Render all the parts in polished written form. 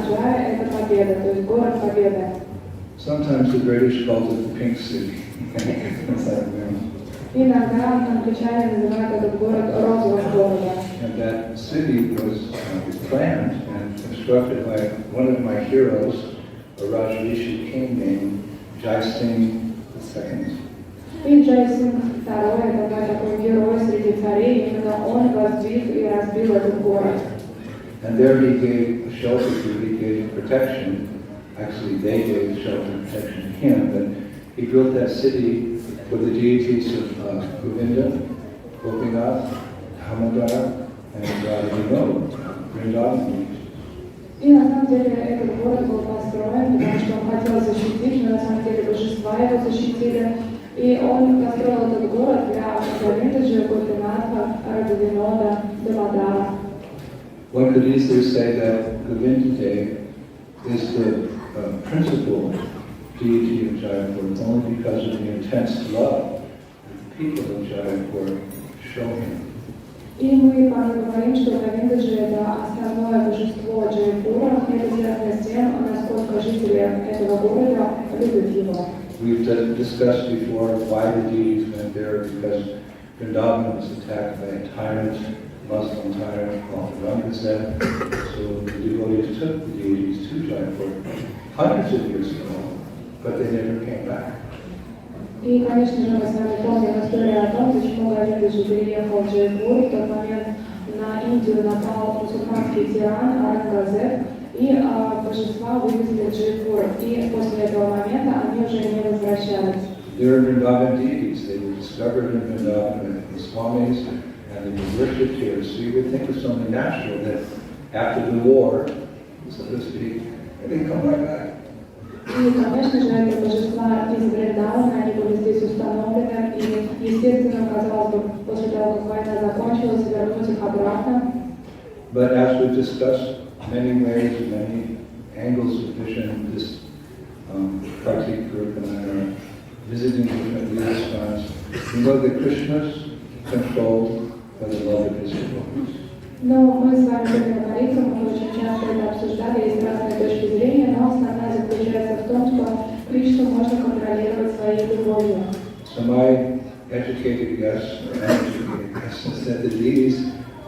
Джая — это победа, то есть город победы. Sometimes the British called it the Pink City. Иногда англичане называют этот город розовым городом. And that city was planned and constructed by one of my heroes, a Rajrishi king named Jai Singh II. И Джай Синг II — это такой герой среди царей, именно он воздвиг и разбил этот город. And there he gave shelter to, he gave protection. Actually, they gave shelter and protection to him, but he built that city for the deities of Govinda, Gopinath, Damodar, and Vrindavan. И на самом деле этот город был построен, потому что он хотел защитить, но на самом деле божества его защитили. И он построил этот город для Говиндаджи, Гопинатха, Радhavинода, Дамодара. One could easily say that Govindaджи is the principal deity of Jaipur only because of the intense love that the people of Jaipur show him. И мы порой говорим, что Говиндаджи — это основное божество Джайпура, это связано с тем, насколько жители этого города любят его. We've discussed before why the deities went there, because Vrindavan was attacked by a tyrant, Muslim tyrant called Aurangzeb. So the devotees took the deities to Jaipur hundreds of years ago, but they never came back. И, конечно же, мы с вами помним историю о том, почему Говиндаджи переехал в Джайпур. В тот момент на Индию напал мусульманский тиран Аурангзеб, и божества вывезли Джайпур. И после этого момента они уже не возвращались. There are Vrindavan deities. They were discovered in Vrindavan and the Swamis, and they were worshipped here. So you would think it's only natural that after the war, so to speak, they come right back. И, конечно же, эти божества из Вриндавана, они были здесь установлены, и, естественно, казалось бы, после того, как война закончилась, вернуть их обратно. But as we've discussed many ways, many angles of vision, this Kartik group and I are visiting different Leela we know that Krishna is controlled by the love of his devotees. Но мы с вами будем говорить, мы очень часто это обсуждали, есть разные точки зрения, но основная заключается в том, что Кришну можно контролировать своей любовью. So my educated guess, is that the deities,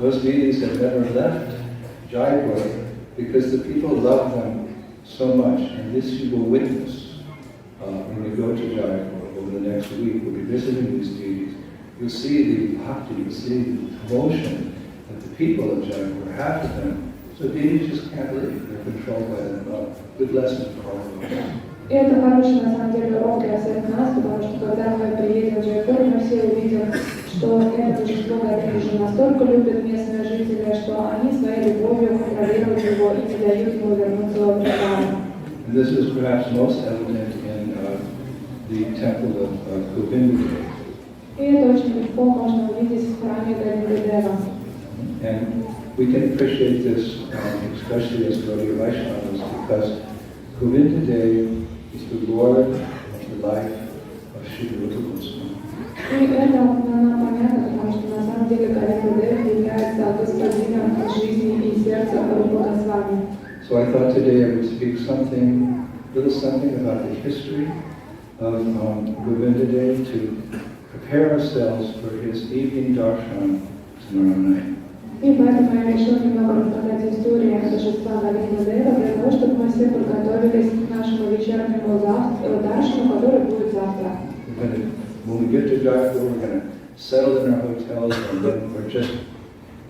those deities have never left Jaipur because the people love them so much, and this you will witness when you go to Jaipur over the next week. We'll be visiting these deities. You'll see the bhakti, you'll see the devotion that the people of Jaipur have to them. So deities just can't leave. They're controlled by that love. Good lesson for all of us. И это хороший, на самом деле, урок для всех нас, потому что когда мы приедем в Джайпур, мы все увидим, что это божество Говиндаджи настолько любит местные жители, что они своей любовью контролируют его и не дают ему вернуться в Вриндаван. This is perhaps most evident in the temple of Govindaджи. И это очень легко можно увидеть в храме Говиндадева. And we can appreciate this, especially as Gaudiya Vaishnavas, because Govindaджi is the Lord of the life of Shri Prabhupada. И это нам понятно, потому что на самом деле Говиндадев является господином жизни и сердца Рупада Свами. So I thought today I would speak little something about the history of Govindaджi to prepare ourselves for his evening darshan tomorrow night. И поэтому я решила немного рассказать историю божества Говиндадева для того, чтобы мы все подготовились к нашему вечернему даршану, который будет завтра. When we get to Jaipur, we're going to settle in our hotels, and then we're just,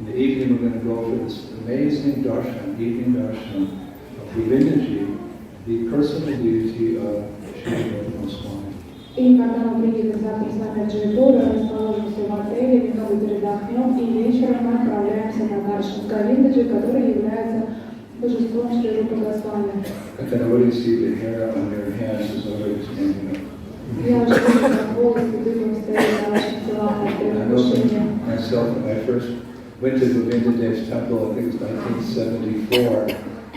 in the evening, we're going to go for this amazing darshan, evening darshan of Govindaджi, the personal deity of Shri Swami. И когда мы приедем завтра с вами в Джайпур, расположимся в отеле, немного передохнем, и вечером мы отправляемся на даршан Говиндаджи, который является божеством Шри Рупада Свами. I can already see the hair on your hands is already standing up. Я уже вижу, как волосы дыбом стоят на ваших телах от предвкушения. Myself, when I first went to Govindaджi's temple, I think it was 1974,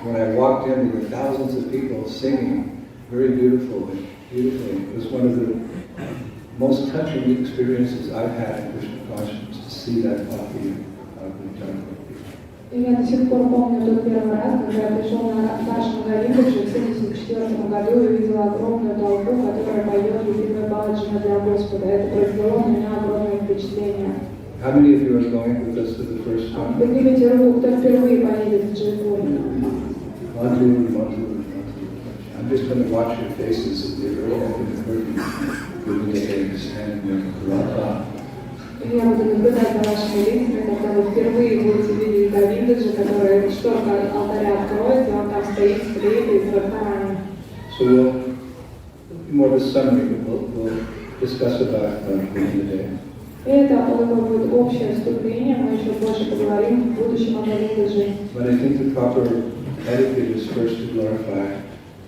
when I walked in, there were thousands of people singing, very beautifully. It was one of the most touching experiences I've had in Krishna consciousness, to see that bhakti of the temple. И я до сих пор помню тот первый раз, когда я пришел на нашем Говиндаджи в 1974 году и увидела огромную толпу, которая поет любимые баладжи для Господа. Это произвело на меня огромное впечатление. How many of you are going with us to the first one? Поднимите руку, кто впервые поедет в Джайпур. I'm just going to watch your faces as they roll open the curtain. You're going to stand in the rata. Я буду наблюдать за вашими лицами, когда вы впервые будете видеть Говиндаджи, который шторка алтаря откроется, он там стоит с флейтой и с радхарами. So we'll more of a summary, but we'll discuss about today. И это будет общее вступление, мы еще больше поговорим в будущем о Говиндаджи. But I think the proper etiquette is first to glorify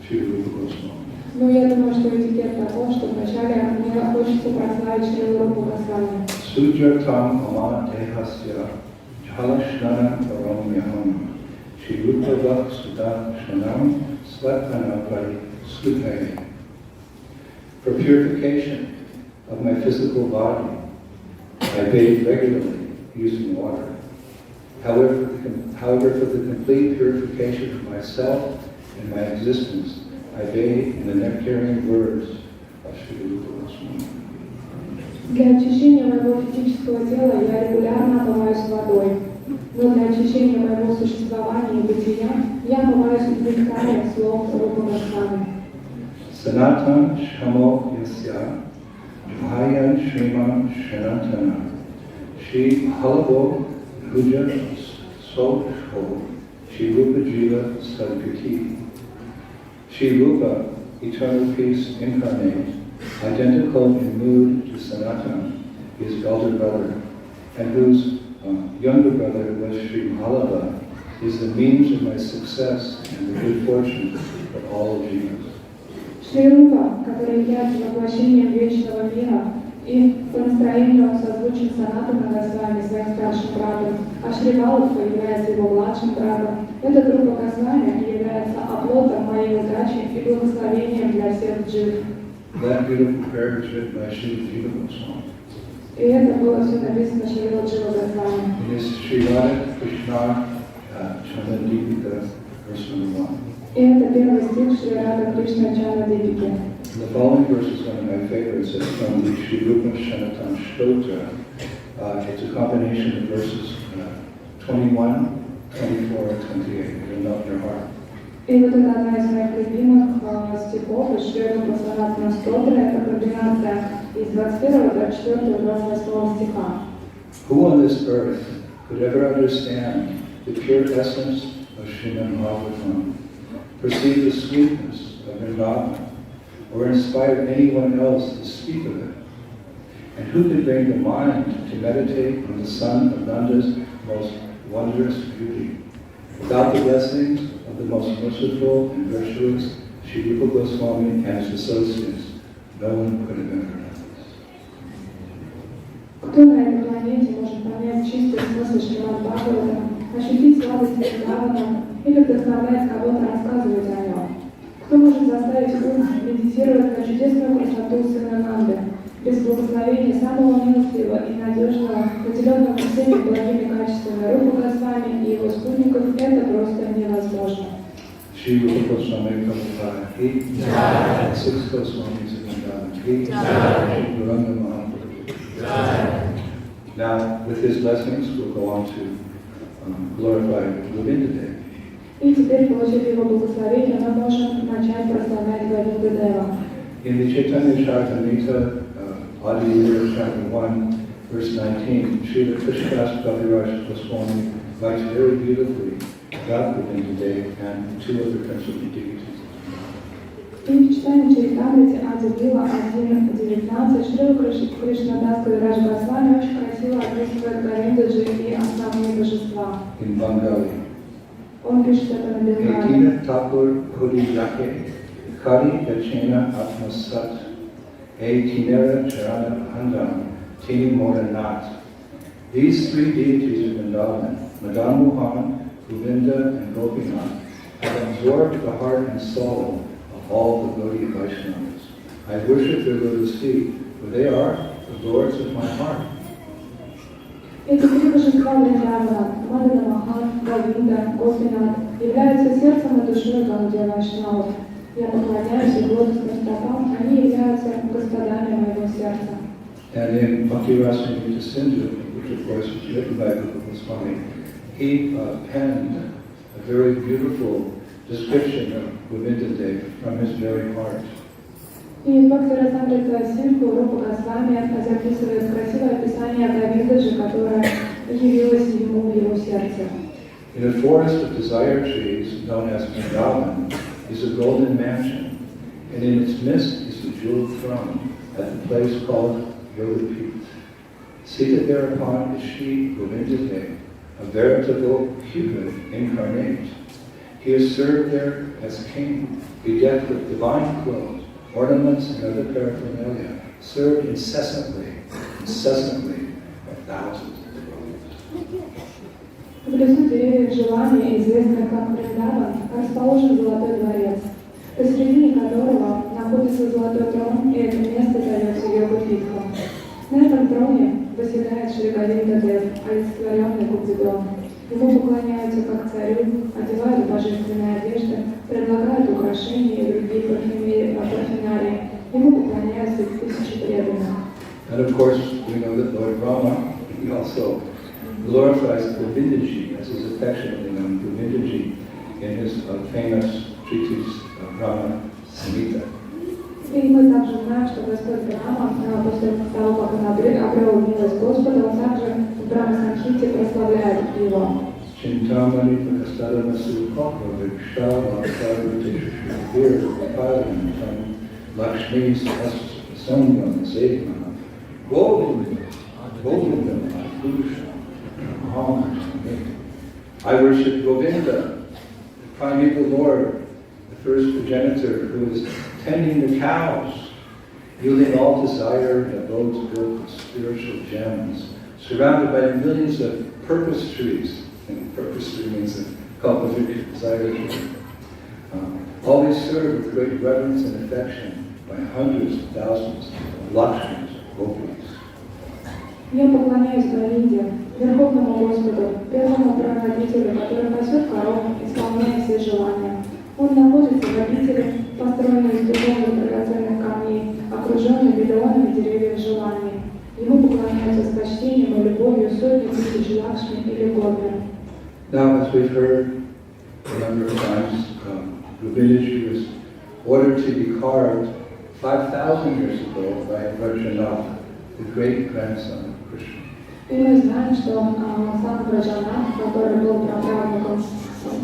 Шрилы Прабхупады. Ну, я думаю, что этикет таков, что вначале мне хочется прославить Шрилу Прабхупады. Sujatam ama dehasya jhalashnana paramyaham Shrirupa Sudha Shanam Svatanavari Slutaya. For purification of my physical body, I bathe regularly using water. However, for the complete purification of myself and my existence, I bathe in the nectarian words of Srila Prabhupada. Для очищения моего физического тела я регулярно омываюсь водой. Но для очищения моего существования и бытия я омываюсь в нектаре слов Рупы Госвами. Sanatan Shamo Yasya Juhayan Shriman Shanatana Shri Halabo Huja Sosho Shri Rupa Jiva Sadgati. Shri Rupa, eternal peace incarnate, identical in mood to Sanatana, his elder brother, and whose younger brother was Shri Malava, is the means of my success and the good fortune for all jivas. Шри Рупа, который является воплощением вечного мира, и по настроению он созвучен Санатана Госвами, своим старшим братом, а Шри Малава является его младшим братом. Этот Рупа Госвами является оплотом моей удачи и благословением для всех джив. That beautiful prayer was written by Srila Jiva Goswami. И это было все написано Шрила Джива Госвами. In his Srila Krishna Chanadipika, verse number 1. И это первый стих Шри Рада Кришна Чана Дипики. The following verse is one of my favorites. It's from the Shri Rupa Shanatan Stotra. It's a combination of verses 21, 24, and 28. It'll melt your heart. И вот это одна из моих любимых стихов из Шри Рупа Санатана Стотра. Это комбинация из 21, 24, 28 стиха. Who on this earth could ever understand the pure essence of Srimad Bhagavatam, perceive the sweetness of Vrindavan, or inspire anyone else to speak of it? And who could bring the mind to meditate on the son of Nanda's most wondrous beauty? Without the blessings of the most merciful and virtuous Shri Rupa Goswami and his associates, no one could have ever done this. Кто на этой планете может понять чистый смысл Шримад Бхагаватам, ощутить сладость Вриндавана или вдохновлять кого-то рассказывать о нем? Кто может заставить ум медитировать на чудесную красоту сына Нанды, без благословения самого милостивого и надежного, наделенного всеми благими качествами Рупы Госвами и его спутников, это просто невозможно. Shri Rupa Goswami Prabhupada Ki Jai. Six Goswamis of Vrindavan Ki Jai. Guranga Mahaprabhu Jai. Now, with his blessings, we'll go on to glorify Govinda. И теперь, получив его благословение, мы можем начать прославлять Говиндадева. In the Chaitanya Charitamrita, Adi Year, chapter 1, verse 19, Srila Krishnadas Kaviraj Goswami writes very beautifully about Govinda and two other principal deities. И в читании Чаритамрити Ади Лила 1.19 Шрила Кришнадас Кавирадж Госвами очень красиво описывает Говиндаджи и основные божества. In Bengali. Он пишет это на бенгале. Ekina Thakur Hudi Yake, Kari Dachena Atmasat, Tinera Charana Handam, Tini Moranat. These three deities of Vrindavan, Madan Mohan, Govinda, and Gopinath, have absorbed the heart and soul of all the Gaudiya Vaishnavas. I worship their lotus feet, for they are the lords of my heart. Эти три божества Вриндавана, Мадана Махан, Говинда, Гопинат, являются сердцем и душой Гаудия Вайшнавов. Я поклоняюсь их лотосным стопам, они являются господами моего сердца. And in Bhakti-rasa-mrita-sindhu, which of course was written by Guru Swami, he penned a very beautiful description of Govinda from his very heart. И в Бхакти-раса-мрita-синдху Рупа Госвами записывает красивое описание Говиндаджи, которое явилось ему в его сердце. In a forest of desire trees known as Vrindavan is a golden mansion, and in its midst is the jeweled throne at the place called Yoga-Pit. Seated thereupon is Sri Govinda, a veritable Cupid incarnate. He is served there as king, bedecked with divine clothes, ornaments and other paraphernalia, served incessantly by thousands of devotees. В лесу деревьев желания, известных как Вриндаван, расположен Золотой дворец, посредине которого находится Золотой трон, и это место зовется Йога-Питхом. На этом троне восседает Шри Говинда-Дев, олицетворенный Купидон. Ему поклоняются как царю, одевают божественные одежды, предлагают украшения и другие парфюмерии. Ему поклоняются тысячи преданных. And of course, we know that Lord Brahma, he also glorifies Govindaji, as is affectionately known, Govindaji, in his famous treatise Brahma Samhita. И мы также знаем, что Господь Брахма, после того, как он обрел милость Господа, он также в Брахма-самхите прославляет его. Chintamani Prakastadamasu Papa Vikshava Sarvateshu Vir Vipadim Tam Lakshmi Sangam Sedma Govindam Purusha. I worship Govinda, the primeval Lord, the first progenitor who is tending the cows, yielding all desire and abodes built with spiritual gems, surrounded by millions of purpose trees. And purpose tree means a cultivated desire tree. Always served with great reverence and affection by hundreds of thousands of Lakshmis, gopis. Я поклоняюсь Говинде, Верховному Господу, первому прародителю, который пасет коров, исполняя все желания. Он находится в обители, построенной из духовных драгоценных камней, окруженной миллионами деревьев желаний. Ему поклоняются с почтением и любовью сотни тысяч Лакшми или Гопи. Now, as we've heard a number of times, Govindaji was ordered to be carved 5,000 years ago by Vrajanath, the great-grandson of Krishna. И мы знаем, что сам Враджанат, который был праправнуком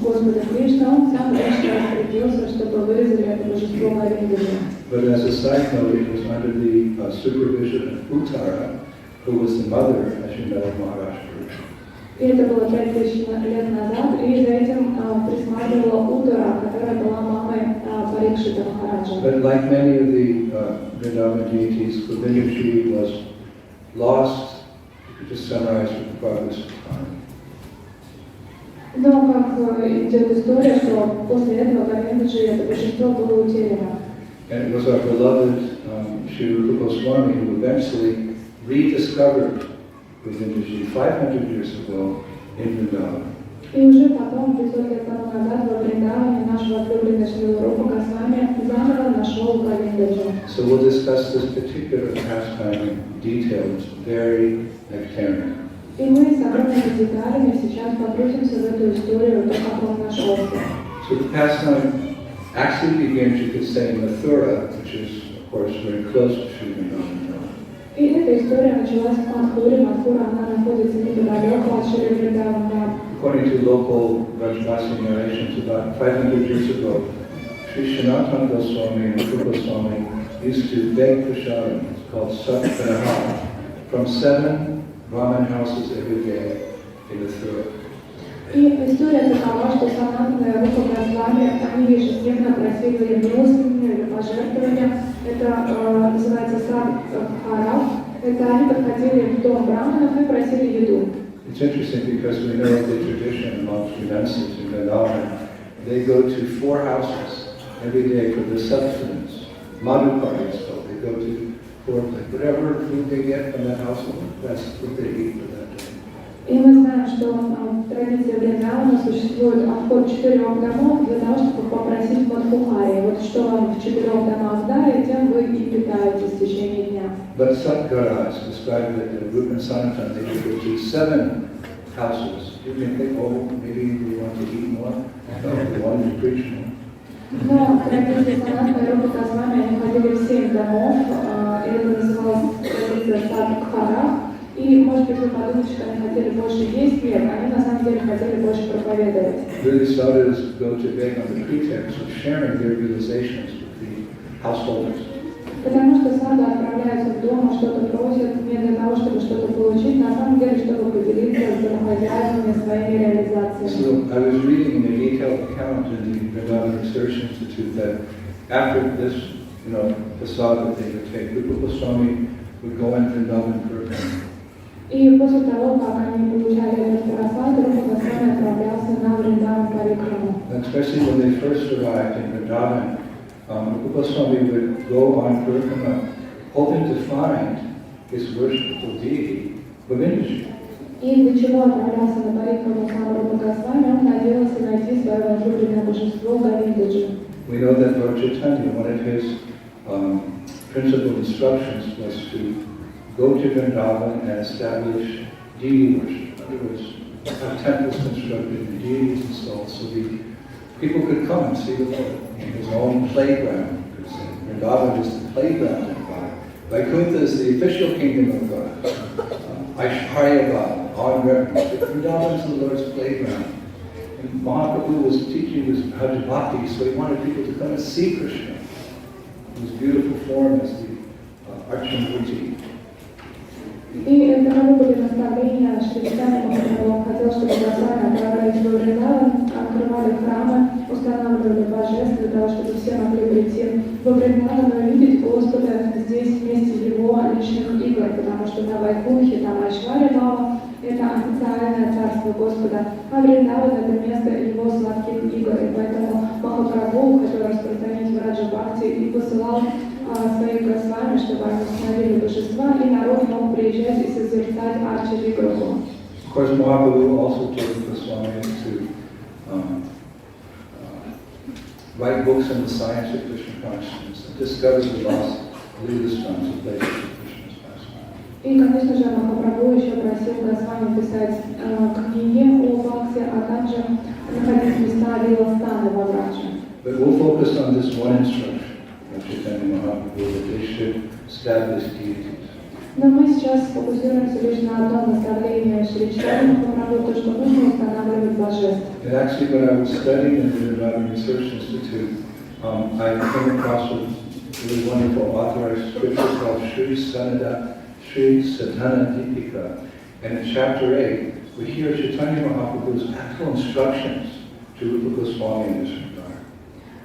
Господа Кришна, он сам лично распорядился, чтобы вырезали это божество Говиндаджи. But as a side note, it was under the supervision of Uttara, who was the mother, as you know, of Maharaj. И это было 5000 лет назад, и за этим присматривала Уттара, которая была мамой Парикшита Махараджа. But like many of the Vrindavan deities, Govindaji was lost. You could just summarize with the progress of time. Но как идет история, что после этого Говиндаджи это божество было утеряно. And it was our beloved Shri Swami who eventually rediscovered Govindaji 500 years ago in Vrindavan. И уже потом, 500 лет тому назад, во Вриндаване наш возлюбленный Шрила Рупа Госвами заново нашел Говиндаджи. So we'll discuss this particular pastime in detail. It's very nectarian. И мы с огромными деталями сейчас погрузимся в эту историю, то, как он нашелся. So the pastime actually begins, you could say, in Mathura, which is, of course, very close to Sri Vrindavan. И эта история началась в Мадхуре. Мадхура, она находится неподалеку от Шри Вриндавана. According to local Rajvasi narrations, about 500 years ago, Sri Sanatana Goswami and Rupa Goswami used to beg prashadam, it's called Satpanaha, from 7 Brahmin houses every day in Mathura. И история такова, что Санатана и Рупа Госвами, они ежедневно просили милостыню или пожертвования. Это называется садхарав. Это они подходили в дом браманов и просили еду. It's interesting because we know the tradition amongst Srivansis in Vrindavan. They go to 4 houses every day for their subsistence. Madhukari is called. They go to 4, whatever food they get from that household, that's what they eat for that day. И мы знаем, что в традиции Вриндавана существует обход 4 домов для того, чтобы попросить Мадхухари. Вот что вам в 4 домах дали, тем вы и питаетесь в течение дня. But Satgara is described that the Rupa and Sanatana, they go to 7 houses. You can think, oh, maybe we want to eat more. No, we want to preach more. Но традиции Санатана и Рупа Свами, они ходили в 7 домов, и это называлось традиция Садхара. И, может быть, вы подумаете, что они хотели больше есть, нет, они на самом деле хотели больше проповедовать. Really sadhus go to beg on the pretext of sharing their realizations with the householders. Потому что саду отправляются в дом, что-то просят не для того, чтобы что-то получить, на самом деле, чтобы поделиться с домохозяйствами своими реализациями. So I was reading in a detailed account in the Vrindavan Research Institute that after this, prasad that they would take, Rupa Swami would go in Vrindavan for a time. И после того, как они получали этот просад, Рупа Свами отправлялся на Вриндаван парикраму. Especially when they first arrived in Vrindavan, Rupa Swami would go on Parikrama, hoping to find his worshipful deity, Говиндаджи. И для чего отправлялся на парикраму сам Рупа Свами, он надеялся найти свое возлюбленное божество Говиндаджи. We know that Lord Chaitanya, one of his principal instructions was to go to Vrindavan and establish deity worship. In other words, have temples constructed and deities installed so the people could come and see the Lord in his own playground. Vrindavan is the playground of God. Vaikuntha is the official kingdom of God. Aishwarya, on reverence. Vrindavan is the Lord's playground. And Mahaprabhu was teaching this Bhaja Bhakti, so he wanted people to come and see Krishna in his beautiful form as the Archamurti. И это были наставления Шрилы Прабхупады. Он хотел, чтобы Госвами отправлялись во Вриндаван, открывали храмы, устанавливали божеств для того, чтобы все могли прийти во Вриндаван и увидеть Господа здесь вместе его личных игр, потому что на Вайкунхе там Айшварья Бава — это официальное царство Господа, а Вриндаван — это место его сладких игр. И поэтому Махапрабху хотел распространить Враджа Бхакти и посылал своих Госвами, чтобы они установили божества, и народ мог приезжать и созерцать арчи-виграху. Of course, Mahaprabhu also told the Goswamis to write books on the science of Krishna consciousness and discover the lost religious contemplation of Krishna's pastime. И, конечно же, Махапрабху еще просил Госвами писать книги о Бхакти, а также находить места лила-станы в Авраджи. But we'll focus on this one instruction of Chaitanya Mahaprabhu that they should establish deities. Но мы сейчас сфокусируемся лишь на одном наставлении Шри Чайтаньи Махапрабху, то, что нужно устанавливать божеств. And actually, when I was studying in the Vrindavan Research Institute, I came across a really wonderful authorized scripture called Sri Sadhana Deepika. And in chapter 8, we hear Chaitanya Mahaprabhu's actual instructions to Rupa Goswami in this regard.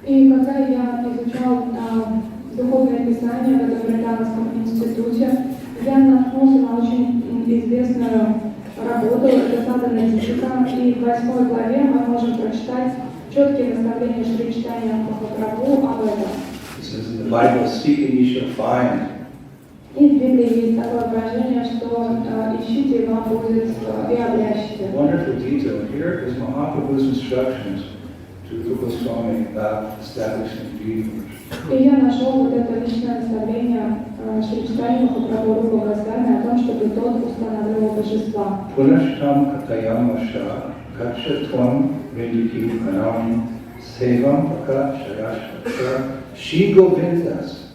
И когда я изучал духовное писание в этом Вриндаванском институте, я наткнулся на очень известную работу, это Садхана Дипика, и в 8 главе мы можем прочитать четкие наставления Шри Чайтаньи Махапрабху об этом. It says in the Bible, seek and ye shall find. И в Библии есть такое выражение, что ищите, и вам будет и обрящите. Wonderful detail. Here is Mahaprabhu's instructions to Rupa Goswami about establishing deity worship. И я нашел вот это личное наставление Шри Чайтаньи Махапрабху Рупа Госвами о том, чтобы тот устанавливал божества. Punashtam katayamasha kachatvam vediki pranam sevam pakachayashvata Shri Govindasya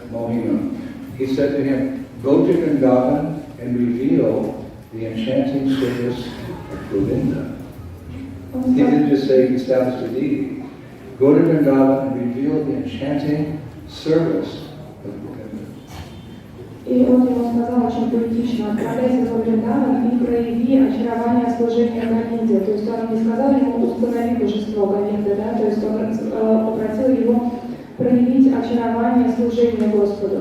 Mohinam. He said to him, go to Vrindavan and reveal the enchanting service of Govinda. He didn't just say he established a deity. Go to Vrindavan and reveal the enchanting service of Govinda. И он ему сказал очень поэтично: отправляйся во Вриндаван и прояви очарование служения Говинде. То есть он не сказал ему установи божество Говинды, да? То есть он попросил его проявить очарование служения Господу.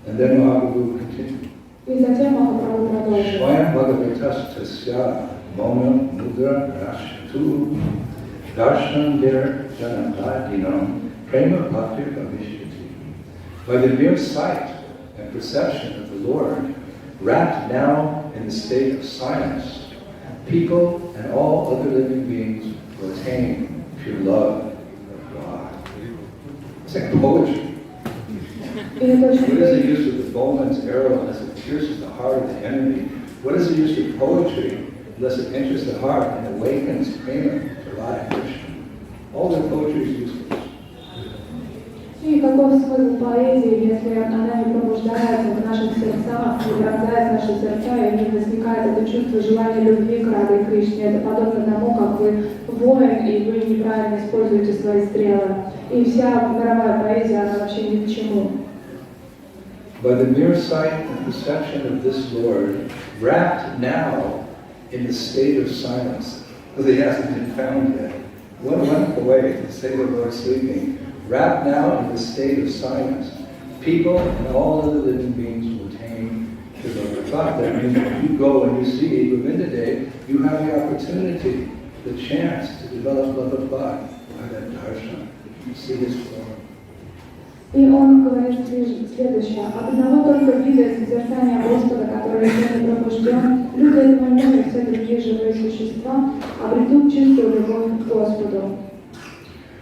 And then Mahaprabhu continued. И затем Махапрабху продолжил. Swayam Bhagavatasya Mona Mudra Rashtu Darshan Der Janadadinam Prema Bhakti Bhavishyati. By the mere sight and perception of the Lord, wrapped now in the state of silence, people and all other living beings will attain pure love of God. It's like poetry. What is the use of the bowman's arrow unless it pierces the heart of the enemy? What is the use of poetry unless it enters the heart and awakens prema to Radha Krishna? All the poetry is useless. И каков смысл поэзии, если она не пробуждается в наших сердцах, не пронзает наши сердца и не возникает это чувство желания любви к Раде Кришне? Это подобно тому, как вы воин, и вы неправильно используете свои стрелы. И вся мировая поэзия, она вообще ни к чему. By the mere sight and perception of this Lord, wrapped now in the state of silence, because he hasn't been found yet. One went away to say the Lord sleeping, wrapped now in the state of silence. People and all other living beings will attain to the Lord of God. That means when you go and you see Govinda Day, you have the opportunity, the chance to develop love of God by that darshan. You see His form. И он говорит следующее. От одного только вида созерцания Господа, который еще не пробужден, люди этого мира и все другие живые существа обретут чистую любовь к Господу.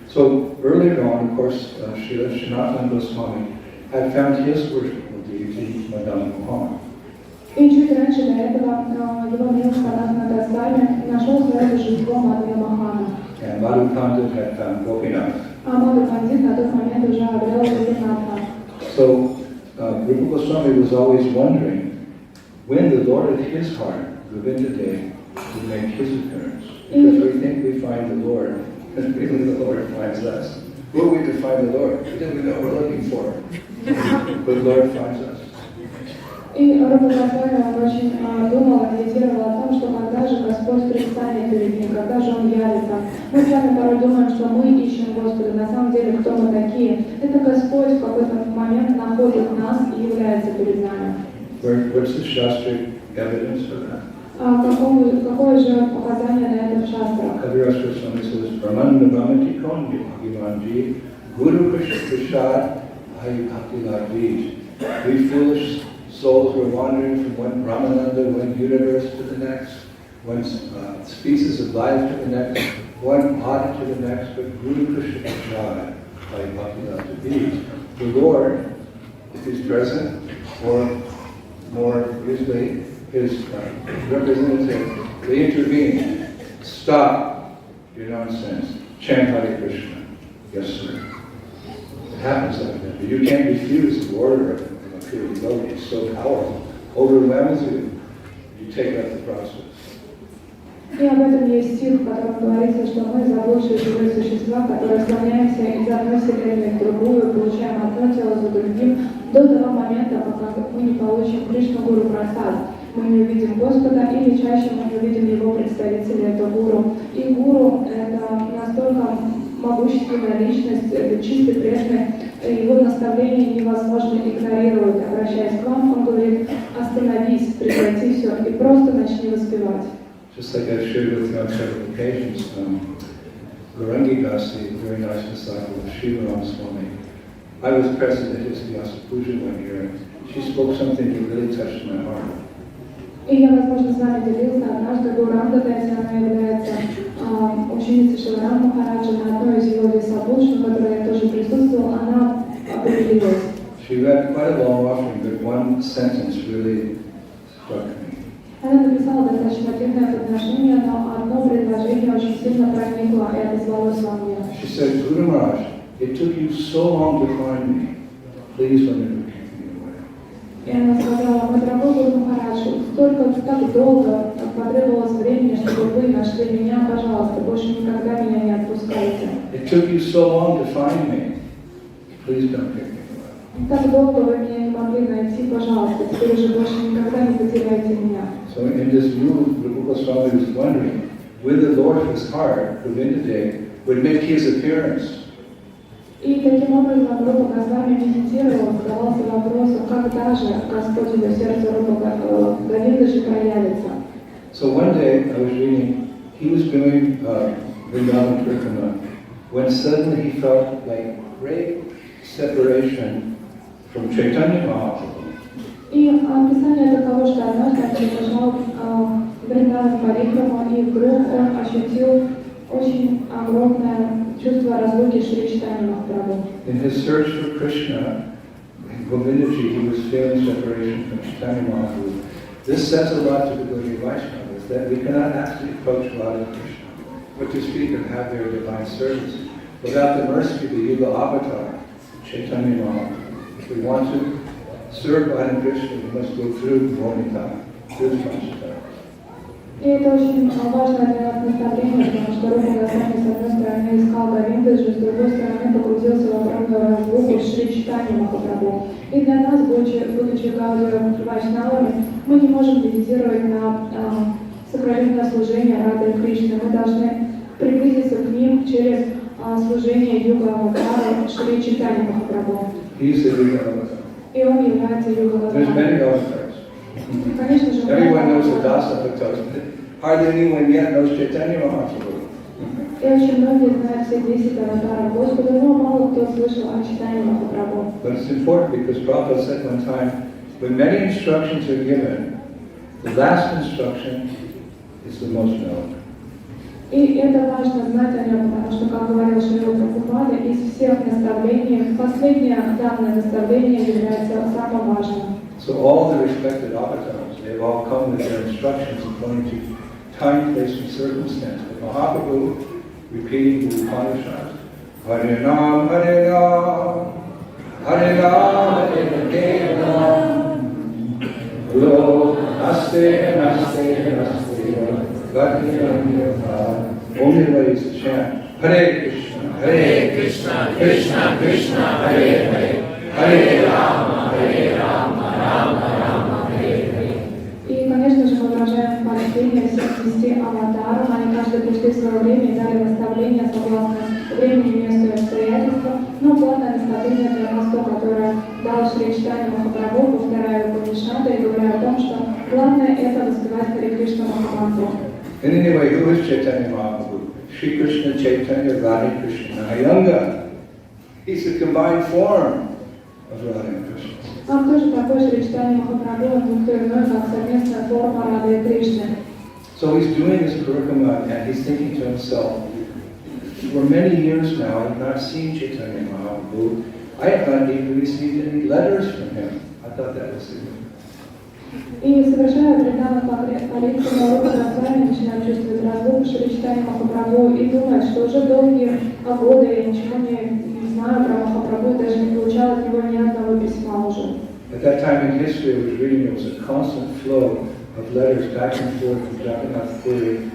So earlier on, of course, Srila Swami had found his worshipful deity, Madame Mohan. И чуть раньше до этого его милость Санатана Госвами нашел свое божество Мадхава Мохана. And Madhu Pandit had found Gopinath. А Мадхава Пандит на тот момент уже обрел Гопинатха. So Rupa Goswami was always wondering when the Lord of his heart, Govinda Day, would make his appearance. Because we think we find the Lord, and really the Lord finds us. Who are we to find the Lord? Because we know we're looking for Him. But the Lord finds us. И Рупа Госвами, он очень думал, медитировал о том, что когда же Господь предстанет перед ним, когда же Он явится. Мы с вами порой думаем, что мы ищем Господа. На самом деле, кто мы такие? Это Господь в какой-то момент находит нас и является перед нами. What's the Shastric evidence for that? Какое же показание на это в шастрах? Kaviraj Goswami says, Brahmanda Brahmati Kondi Bhagavanji, Guru Prashad Bhai Bhakti Ladvij. We foolish souls were wandering from one Brahmananda, one universe to the next, one species of life to the next, one body to the next, but Guru Krishna Prashad Bhai Bhakti Ladvij. The Lord, if He's present, or more usually His representative, they intervene. Stop your nonsense. Chant Hare Krishna. Yes, sir. It happens like that. But you can't refuse the order of a pure devotee. It's so powerful. Overwhelms you. You take up the process. И об этом есть стих, в котором говорится, что мы заблудшие живые существа, которые склоняемся из одной вселенной в другую, получаем одно тело за другим, до того момента, пока мы не получим Кришну Гуру Прасад. Мы не увидим Господа, или чаще мы не увидим Его представителя, это Гуру. И Гуру — это настолько могущественная личность, это чистый преданный, его наставления невозможно игнорировать. Обращаясь к вам, он говорит: остановись, прекрати все и просто начни воспевать. Just like I've shared with you on several occasions, Gaurangi Dasi, a very nice disciple of Srila Swami, I was present at his Vyasa Puja one year, and she spoke something that really touched my heart. И я, возможно, с вами делился однажды. Гауранга Даси, она является ученицей Шрилы Махараджа, на одной из его весабуш, на которой я тоже присутствовал, она определилась. She read quite a long offering, but one sentence really struck me. Она написала достаточно длинное подношение, но одно предложение очень сильно проникло и отозвалось во мне. She said, Guru Maharaj, it took you so long to find me. Please don't ever keep me away. И она сказала: мой дорогой Гуру Махарадж, так долго потребовалось времени, чтобы вы нашли меня, пожалуйста, больше никогда меня не отпускайте. It took you so long to find me. Please don't keep me away. Так долго вы меня не могли найти, пожалуйста, теперь уже больше никогда не потеряйте меня. So in this view, Rupa Goswami was wondering when the Lord of his heart, Govinda Day, would make his appearance. И таким образом Рупа Госвами медитировал, задавался вопросом, когда же Господь его сердце Рупа Говиндаджи проявится. So one day I was reading, he was doing Vrindavan Kirtana, when suddenly he felt like great separation from Chaitanya Mahaprabhu. И описание таково, что однажды он приезжал в Вриндаван Парикраму, и вдруг он ощутил очень огромное чувство разлуки с Шри Чайтаньей Махапрабху. In his search for Krishna, in Говиндаджи, he was feeling separation from Chaitanya Mahaprabhu. This says a lot to the Gaudiya Vaishnavas, that we cannot actually approach Radha and Krishna, but to speak and have their divine service, without the mercy of the Yuga Avatar, Chaitanya Mahaprabhu. If we want to serve Radha and Krishna, we must go through Bhonita, through the Panchadhara. И это очень важное для нас наставление, потому что Рупа Госвами с одной стороны искал Говиндаджи, с другой стороны погрузился в огромную разлуку с Шри Чайтаньей Махапрабху. И для нас, будучи Гаудия Вайшнавами, мы не можем медитировать на сокровенное служение Рады и Кришны. Мы должны приблизиться к ним через служение Юга Аватара Шри Чайтаньи Махапрабху. И он является Юга Аватаром. Конечно же, everyone knows the Dasa Bhaktas, but hardly anyone yet knows Chaitanya Mahaprabhu. И очень многие знают все 10 аватаров Господа, но мало кто слышал о Чайтанье Махапрабху. But it's important because Prabhupada said one time, when many instructions are given, the last instruction is the most known. И это важно знать о нем, потому что, как говорил Шрилы Прабхупады, из всех наставлений, последнее данное наставление является самым важным. So all the respected avatars, they've all come with their instructions according to time, place, and circumstance. But Mahaprabhu, repeating the Upanishads, Harinam, Harinam, Harinam, Harinam, Lo, Naste, Naste, Naste, Gati, only way is to chant, Hare Krishna, Hare Krishna, Krishna Krishna, Hare Hare, Hare Rama, Hare Rama. И, конечно же, мы выражаем почтение всех 10 аватаров. Они каждый пришли в свое время и дали наставления согласно времени, месту и обстоятельствам. Но главное наставление для нас то, которое дал Шри Чайтанья Махапрабху, повторяя Упанишады и говоря о том, что главное это воспевать Харе Кришна Махамантру. And anyway, who is Chaitanya Mahaprabhu? Shri Krishna Chaitanya Radha Krishna Ayanga. He's a combined form of Radha and Krishna. А кто же такой Шри Чайтанья Махапрабху, никто иной, как совместная форма Рады и Кришны? So he's doing his parikama and he's thinking to himself, for many years now I have not seen Chaitanya Mahaprabhu. I have not even received any letters from him. I thought that was significant. И совершая Вриндаван Парикраму, Рупа Госвами начинает чувствовать разлуку Шри Чайтаньи Махапрабху и думает, что уже долгие годы я ничего не знаю про Махапрабху, даже не получал от него ни одного письма уже. At that time in history, I was reading, there was a constant flow of letters back and forth from Jagannath Puri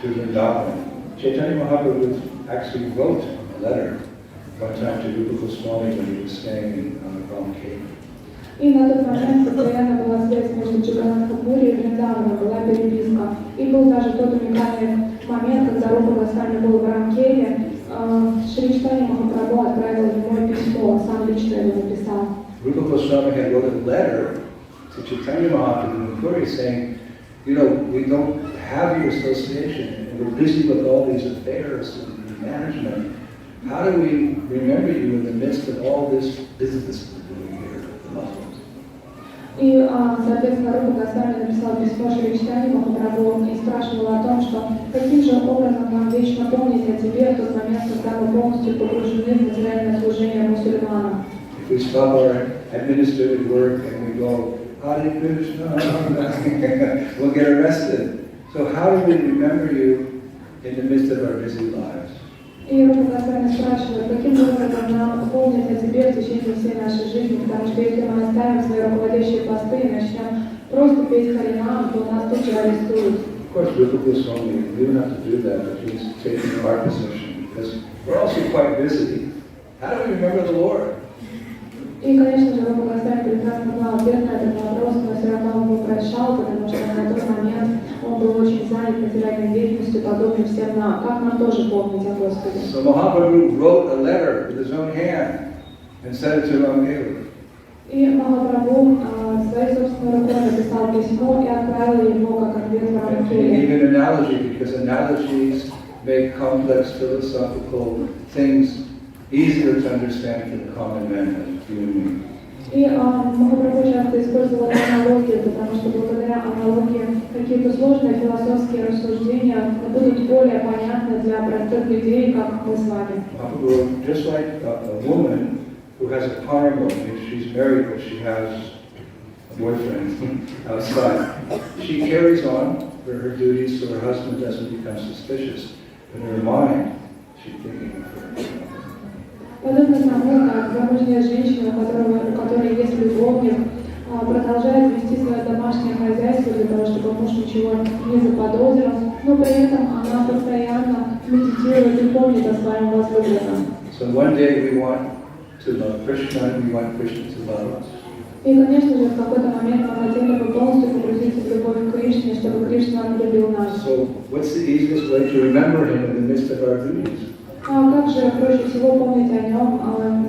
to Vrindavan. Chaitanya Mahaprabhu actually wrote a letter one time to Rupa Swami when he was staying on the Ram Cave. И на тот момент постоянно была связь между Джаганнатхом Пури и Вриндаваном, была переписка. И был даже тот уникальный момент, когда Рупа Госвами был в Рамкеве, Шри Чайтанья Махапрабху отправил ему письмо, сам лично его написал. Rupa Goswami had wrote a letter to Chaitanya Mahaprabhu in Puri saying, you know, we don't have your association, and we're busy with all these affairs and management. How do we remember you in the midst of all this business we're doing here with the Muslims? И, соответственно, Рупа Госвами написал письмо Шри Чайтанье Махапрабху и спрашивал о том, что каким же образом нам вечно помнить о тебе в тот момент, когда мы полностью погружены в материальное служение мусульманам. If we stop our administrative work and we go, Hare Krishna, we'll get arrested. So how do we remember you in the midst of our busy lives? И Рупа Госвами спрашивает, каким образом нам помнить о тебе в течение всей нашей жизни, потому что если мы оставим свои руководящие посты и начнем просто петь харинам, то нас тут же арестуют. Of course, Rupa Goswami, we don't have to do that, but he's taking our position because we're also quite busy. How do we remember the Lord? И, конечно же, Рупа Госвами прекрасно знал ответ на этот вопрос, но все равно он его прощал, потому что на тот момент он был очень занят материальной деятельностью, подобным всем нам, как нам тоже помнить о Господе. So Mahaprabhu wrote a letter with his own hand and sent it to Ramdeva. И Махапрабху своей собственной рукой написал письмо и отправил его как ответ в And he Рамкеве. gave an analogy because analogies make complex philosophical things easier to understand for the common man, like you and me. И Махапрабху часто использовал аналогию, потому что благодаря аналогии какие-то сложные философские рассуждения будут более понятны для простых людей, как мы с вами. Just like a woman who has a karma, if she's married but she has a boyfriend outside, she carries on her duties so her husband doesn't become suspicious. But in her mind, she's thinking of her. Подобно тому, как замужняя женщина, у которой есть любовник, продолжает вести свое домашнее хозяйство для того, чтобы муж ничего не заподозрил, но при этом она постоянно медитирует и помнит о своем возлюбленном. So one day we want to love Krishna and we want Krishna to love us. И, конечно же, в какой-то момент мы хотели бы полностью погрузиться в любовь к Кришне, чтобы Кришна любил нас. So what's the easiest way to remember him in the midst of our duties? А как же проще всего помнить о нем,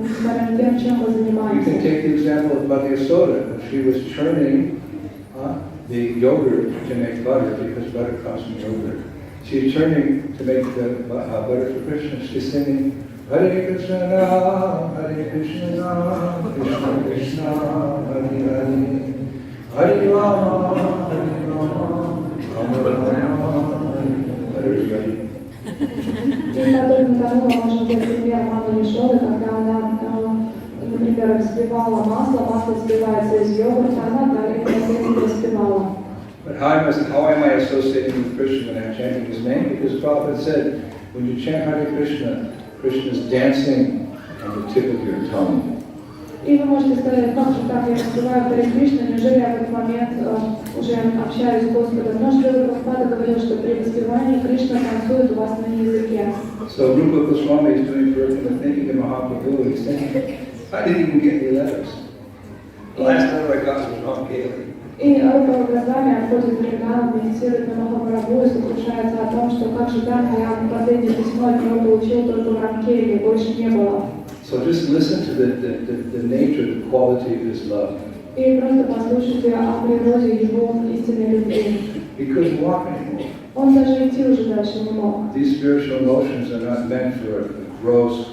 несмотря на тем, чем мы You занимаемся? can take the example of Mother Yasoda. When she was churning the yogurt to make butter, because butter comes from yogurt. She's churning to make the butter for Krishna. She's singing, Hare Krishna, Hare Krishna, Krishna Krishna, Hare Hare, Hare Rama, Hare Rama, Rama Rama, Hare Hare. И подобно тому мы можем взять пример мамы Яшоды, когда она, например, взбивала масло взбивается из йогурта, она далее взбивала. But how am I associating with Krishna when I'm chanting his name? Because Prabhupada said, when you chant Hare Krishna, Krishna is dancing on the tip of your tongue. И вы можете сказать, как же так я распеваю Харе Кришна, неужели я в этот момент уже общаюсь с Господом? Но Шрила Прабхупада говорил, что при воспевании Кришна танцует у вас на языке. So Rupa Goswami is doing Purusha thinking of Mahaprabhu, he's thinking, I didn't even get any letters. The last letter I got was from Kali. И Рупа глазами обходит Вриндаван, медитирует на Махапрабху и сокрушается о том, что как же так, я последнее письмо от него получил только в Рамкеле, больше не было. So just listen to the nature, the quality of his love. И просто послушайте о природе его истинной любви. He couldn't walk anymore. Он даже идти уже дальше не мог. These spiritual emotions are not meant for a gross,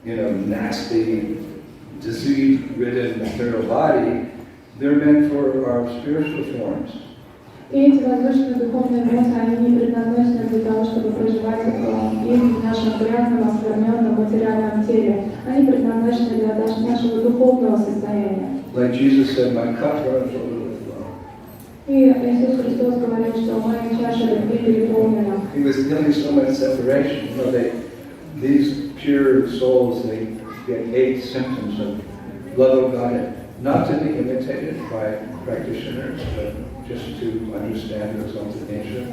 nasty, disease-ridden material body. They're meant for our spiritual forms. И эти воздушные духовные эмоции, они не предназначены для того, чтобы проживать их в нашем грязном, оскверненном материальном теле. Они предназначены для нашего духовного состояния. Like Jesus said, my cup runs over with love. И Иисус Христос говорил, что моя чаша любви переполнена. He was feeling so much separation. These pure souls, they get 8 symptoms of love of God, not to be imitated by practitioners, but just to understand the exalted nature.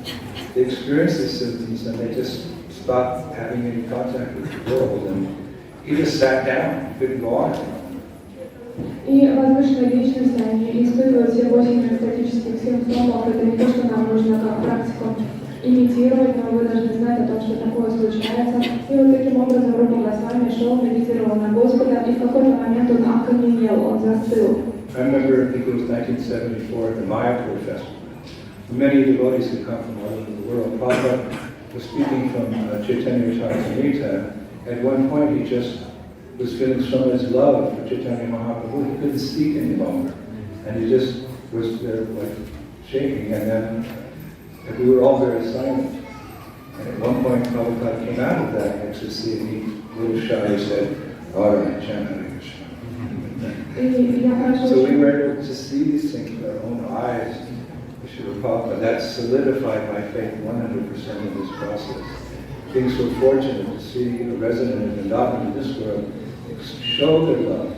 They experience these symptoms and they just stop having any contact with the world. And he just sat down, couldn't go on. И возвышенные личности, они испытывают все 8 экстатических симптомов. Это не то, что нам нужно как практику имитировать, но вы должны знать о том, что такое случается. И вот таким образом Рупа Госвами шел, медитировал на Господа, и в какой-то момент он окаменел, он застыл. I remember, I think it was 1974 at the Mayapur Festival. Many devotees had come from all over the world. Prabhupada was speaking from Chaitanya Charitamrita. At one point, he just was feeling so much love for Chaitanya Mahaprabhu, he couldn't speak any longer. And he just was there, like, shaking. And then we were all very silent. And at one point, Prabhupada came out of that ecstasy and he, a little shy, said, all right, chant Hare Krishna. So we were able to see these things with our own eyes. That solidified my faith 100% in this process. Being so fortunate to see a resident in Vrindavan in this world show their love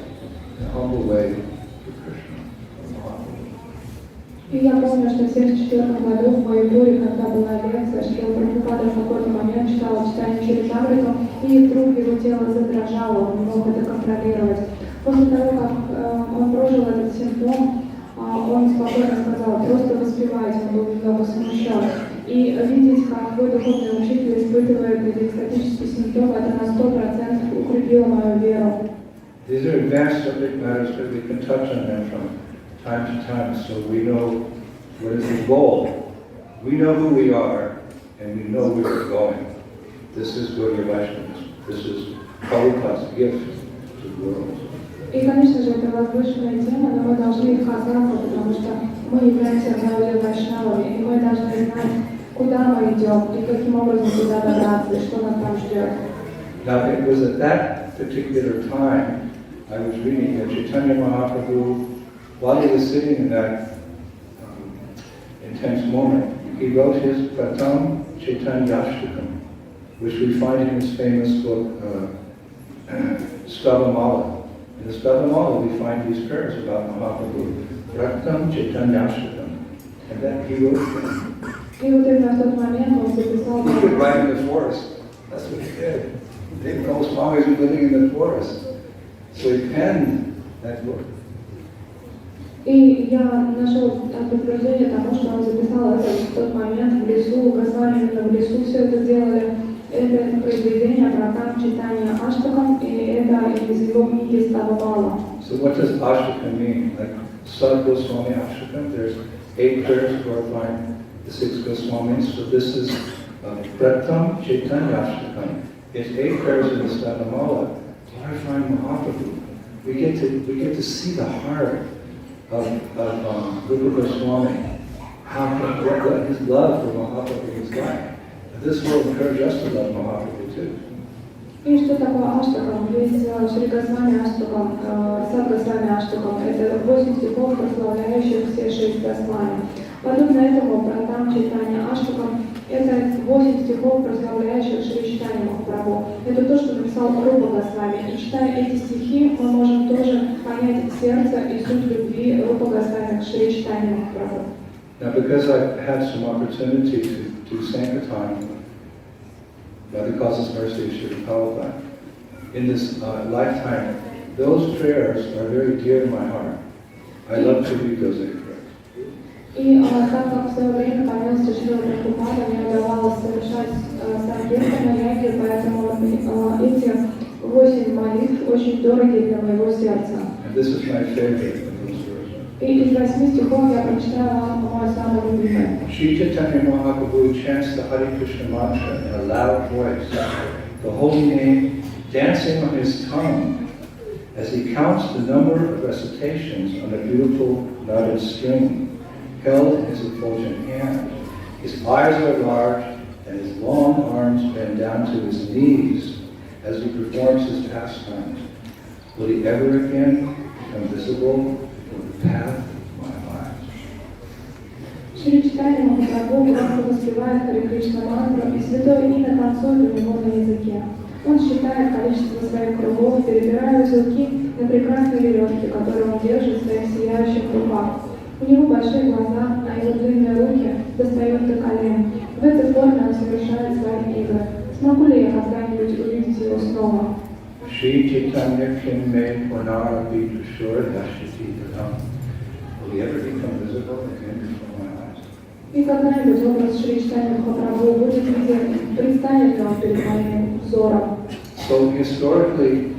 in a humble way for Krishna. И я помню, что в 1974 году в Майпуре, когда была лекция, Шрила Прабхупада в какой-то момент читала читание Чаритамриту, и вдруг его тело задрожало, он не мог это контролировать. После того, как он прожил этот симптом, он спокойно сказал, просто воспевайте, он был немного смущен. И видеть, как вы, духовный учитель, испытывает эти экстатические симптомы, это на 100% укрепило мою веру. These are advanced subject matters, but we can touch on them from time to time, so we know what is the goal. We know who we are, and we know where we're going. This is Gaudiya Vaishnava. This is Prabhupada's gift to the world. И, конечно же, это возвышенная тема, но мы должны их касаться, потому что мы являемся одной вайшнавами, и мы должны знать, куда мы идем, и каким образом туда добраться, и что нас там ждет. Now, it was at that particular time I was reading that Chaitanya Mahaprabhu, while he was sitting in that intense moment, he wrote his Pratam Chaitanyashtakam, which we find in his famous book, Stavamala. In the Stavamala we find these prayers about Mahaprabhu, Pratam Chaitanyashtakam, and that he wrote them. И вот именно в тот момент он записал... He could write in the forest. That's what he did. They didn't know Swamis were living in the forest. So he penned that book. И я нашел подтверждение тому, что он записал это в тот момент в лесу, Госвами именно в лесу все это делали. Это произведение про там читание Аштакам, и это из его книги Ставамала. So what does Ashtakam mean? Like Sad Goswami Ashtakam, there's 8 prayers glorifying the 6 Goswamis. So this is Pratam Chaitanya Ashtakam. It's 8 prayers in the Stavamala glorifying Mahaprabhu. We get to see the heart of Rupa Goswami, what his love for Mahaprabhu is like. This will encourage us to love Mahaprabhu too. И что такое Аштакам? Есть Шри Госвами Аштакам, Сад Госвами Аштакам. Это 8 стихов, прославляющих все 6 Госвами. Подобно этому, Пратам Чайтанья Аштакам, это 8 стихов, прославляющих Шри Чайтанья Махапрабху. Это то, что написал Рупа Госвами. И читая эти стихи, мы можем тоже понять сердце и суть любви Рупа Госвами к Шри Чайтанья Махапрабху. Now, because I've had some opportunity to sankirtan by the causeless mercy of Shri Prabhupada in this lifetime, those prayers are very dear to my heart. I love to read those 8 prayers. И так как в свое время помялся Шрилы Прабхупады, мне удавалось совершать санкиртаны, ягги, поэтому эти 8 молитв очень дороги для моего сердца. And this is my favorite of those verses. И из 8 стихов я прочитаю вам мой самый любимый. Shri Chaitanya Mahaprabhu chants the Hare Krishna mantra in a loud voice, the holy name dancing on his tongue as he counts the number of recitations on a beautiful knotted string held in his effulgent hand. His eyes are large and his long arms bend down to his knees as he performs his pastimes. Will he ever again become visible for the path of my life? Шри Чайтанья Махапрабху громко воспевает Харе Кришна мантру, и святое имя танцует у него на языке. Он считает количество своих кругов, перебирая узелки на прекрасной веревке, которую он держит в своих сияющих руках. У него большие глаза, а его длинные руки достают до колен. В этой форме он совершает свои игры. Смогу ли я когда-нибудь увидеть его снова? Shri Chaitanya Kinmay Purnara Vidushur Dashiti Pradam. Will he ever become visible again before my eyes? И когда-нибудь образ Шри Чайтаньи Махапрабху будет виден, предстанет ли он перед моим взором? So historically,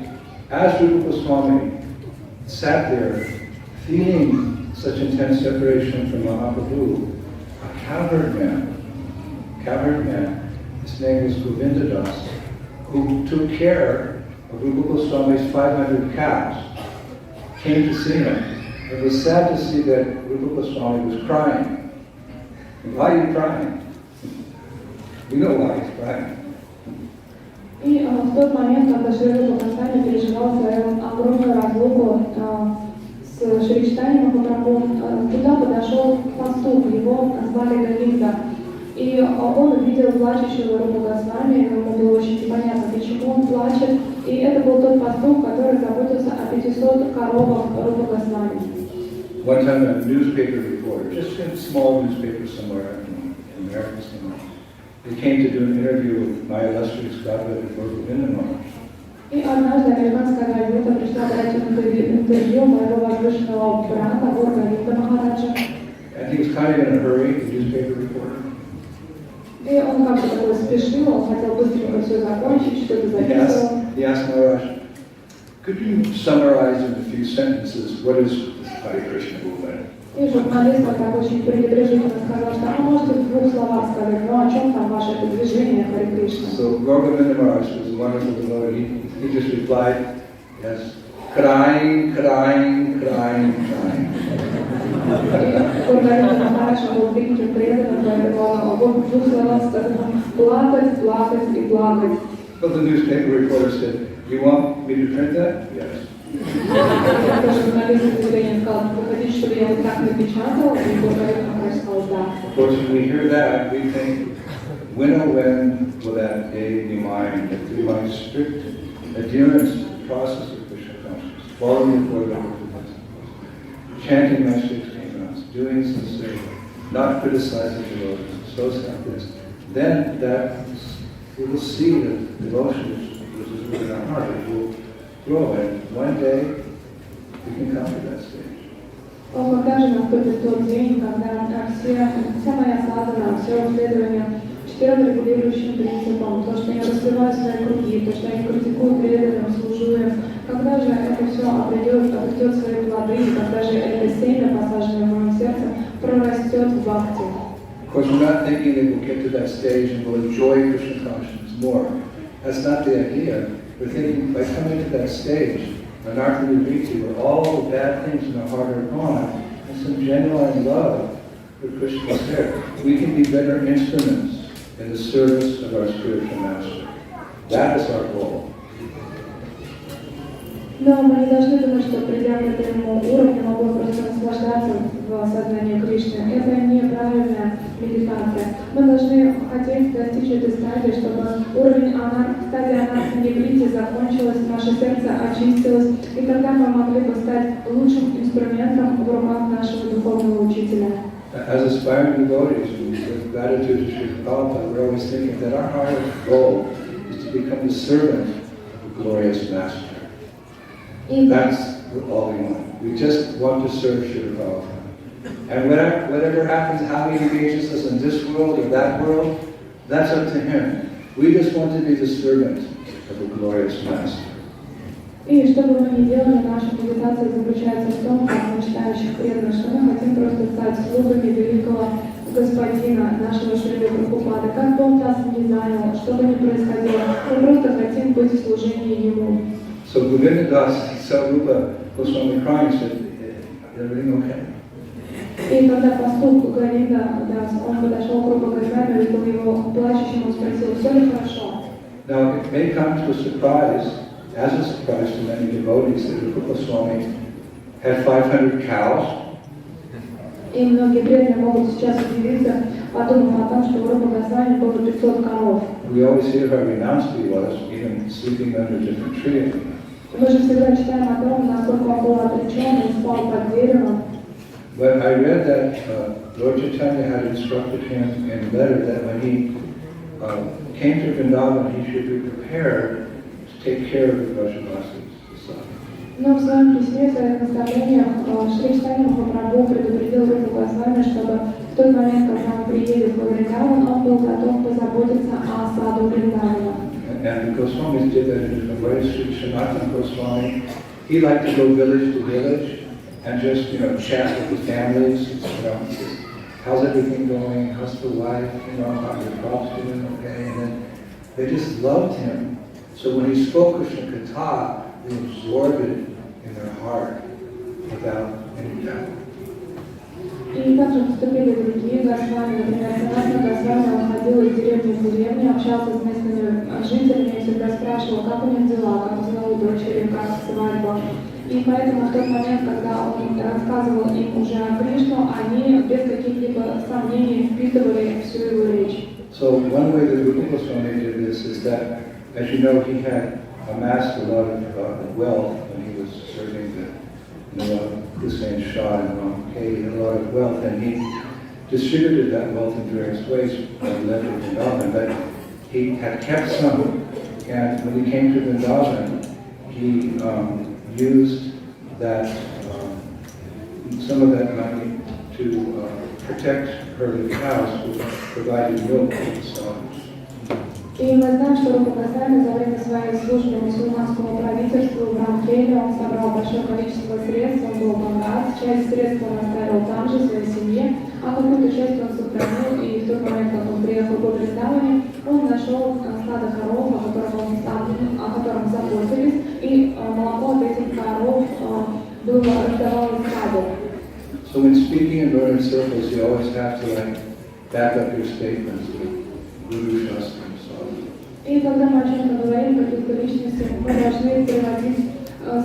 as Rupa Goswami sat there feeling such intense separation from Mahaprabhu, a cowherd man, his name was Govindadas, who took care of Rupa Goswami's 500 cows, came to see him. It was sad to see that Rupa Goswami was crying. Why are you crying? We know why he's crying. И в тот момент, когда Шри Рупа Госвами переживал свою огромную разлуку с Шри Чайтаньей Махапрабху, туда подошел пастух, его звали Говинда. И он увидел плачущего Рупу Госвами, ему было очень непонятно, почему он плачет. И это был тот пастух, который заботился о 500 коровах Рупы Госвами. One time a newspaper reporter, just a small newspaper somewhere in America somewhere, they came to do an interview with my illustrious godbrother Govinda Maharaj. И однажды американская газета пришла брать интервью моего возвышенного брата Говинда Махараджа. And he was kind of in a hurry, the newspaper reporter. И он как-то такой спешил, он хотел быстренько все закончить, что-то записывал. He asked Maharaj, could you summarize in a few sentences what is this Hare Krishna movement? И журналист так очень пренебрежительно сказал, что вы можете в 2 словах сказать, ну о чем там ваше это движение Харе Кришна? So Govinda Maharaj was a wonderful devotee. He just replied, yes, crying, crying, crying, crying. Гуру Махараджа был великим преданным, поэтому он в двух словах сказал плакать, плакать и плакать. But the newspaper reporter said, "You want me to print that?" Yes. Журналист заявление сказал, вы хотите, чтобы я вот так напечатал? И Гуру Махараджа сказал да. Of course, when we hear that, we think, when oh when will that day be mine, that through my strict adherence to the process of Krishna consciousness, following the Buddha, chanting my 16 rounds, doing sincerely, not criticizing the Lord, so selfless, then that we will see the devotion which is within our heart, it will grow, and one day we can come to that stage. Когда же наступит тот день, когда вся моя садхана, все исследование 4 регулирующим принципам, то, что я раскрываю свои круги, то, что я критикую преданным, служу им, когда же это все обретет свои плоды, и когда же это семя, посаженное в моем сердце, прорастет в бхакти. Of course, we're not thinking that we'll get to that stage and we'll enjoy Krishna consciousness more. That's not the idea. We're thinking by coming to that stage, where all the bad things in our heart are gone, and some genuine love for Krishna is there, we can be better instruments in the service of our spiritual master. That is our goal. Но мы не должны думать, что придя к этому уровню, мы будем просто наслаждаться в сознании Кришны. Это неправильная медитация. Мы должны хотеть достичь этой стадии, чтобы уровень стадии анархи-нигрити закончилась, наше сердце очистилось, и тогда мы могли бы стать лучшим инструментом в руках нашего духовного учителя. As aspiring devotees, with gratitude to Srila Prabhupada, we're always thinking that our higher goal is to become the servant of the glorious master. That's all we want. We just want to serve Srila Prabhupada. And whatever happens, how he engages us in this world or that world, that's up to him. We just want to be the servant of the glorious master. И что бы мы ни делали, наша медитация заключается в том, как мечтающих преданных, что мы хотим просто стать слугами великого Господина, нашего Шрилы Прабхупады. Как бы он нас ни занял, что бы ни происходило, мы просто хотим быть в служении Ему. So Говиндаджи saw Rupa Goswami crying, said, "Everything okay?" И когда пастух Говиндаджи, он подошел к Рупа Госвами, увидел его плачущим, он спросил, все ли хорошо? Now it may come to a surprise, as a surprise to many devotees, that Rupa Goswami had 500 cows. И многие преданные могут сейчас удивиться, подумав о том, что у Рупа Госвами было 500 коров. We always hear how renounced he was, even sleeping under different trees. Мы же всегда читаем о том, насколько он был отречен и спал под деревом. But I read that Lord Chaitanya had instructed him in a letter that when he came to Vrindavan, he should be prepared to take care of the Brajavasis. Но в своем письме, в своих наставлениях, Шри Чайтанья Махапрабху предупредил Рупу Госвами, чтобы в тот момент, когда он приедет в Вриндаван, он был готов позаботиться о саду Вриндавана. And the Goswamis did that in different ways. Sri Sanatana Goswami, he liked to go village to village and just, chat with the families. How's everything going? How's the wife? How your crops doing? Okay, and then they just loved him. So when he spoke Krishna Katha, they absorbed it in their heart without any doubt. И также поступили другие Госвами, например, Санатана Госвами, он ходил из деревни в деревню, общался с местными жителями и всегда спрашивал, как у них дела, как дела у дочери, как свадьба. И поэтому в тот момент, когда он рассказывал им уже о Кришну, они без каких-либо сомнений впитывали всю его речь. So one way that Rupa Goswami did this is that, as you know, he had amassed a lot of wealth when he was serving the Hussein Shah and he had a lot of wealth, and he distributed that wealth in various ways by left of Vrindavan, but he had kept some, and when he came to Vrindavan, he used that some of that money to protect herding cows, which provided milk for the slaughters. И мы знаем, что Рупа Госвами за время своей службы мусульманскому правительству в Рамхеле он собрал большое количество средств, он был богат, часть средств он оставил там же, в своей семье, а какую-то часть он сохранил, и в тот момент, как он приехал во Вриндаване, он нашел стадо коров, о котором заботились, и молоко от этих коров раздавалось саду. So when speaking in learned circles, you always have to back up your statements with Guru Shastra and Sadhu. И когда мы о чем-то говорим, каких-то личностях, мы должны приводить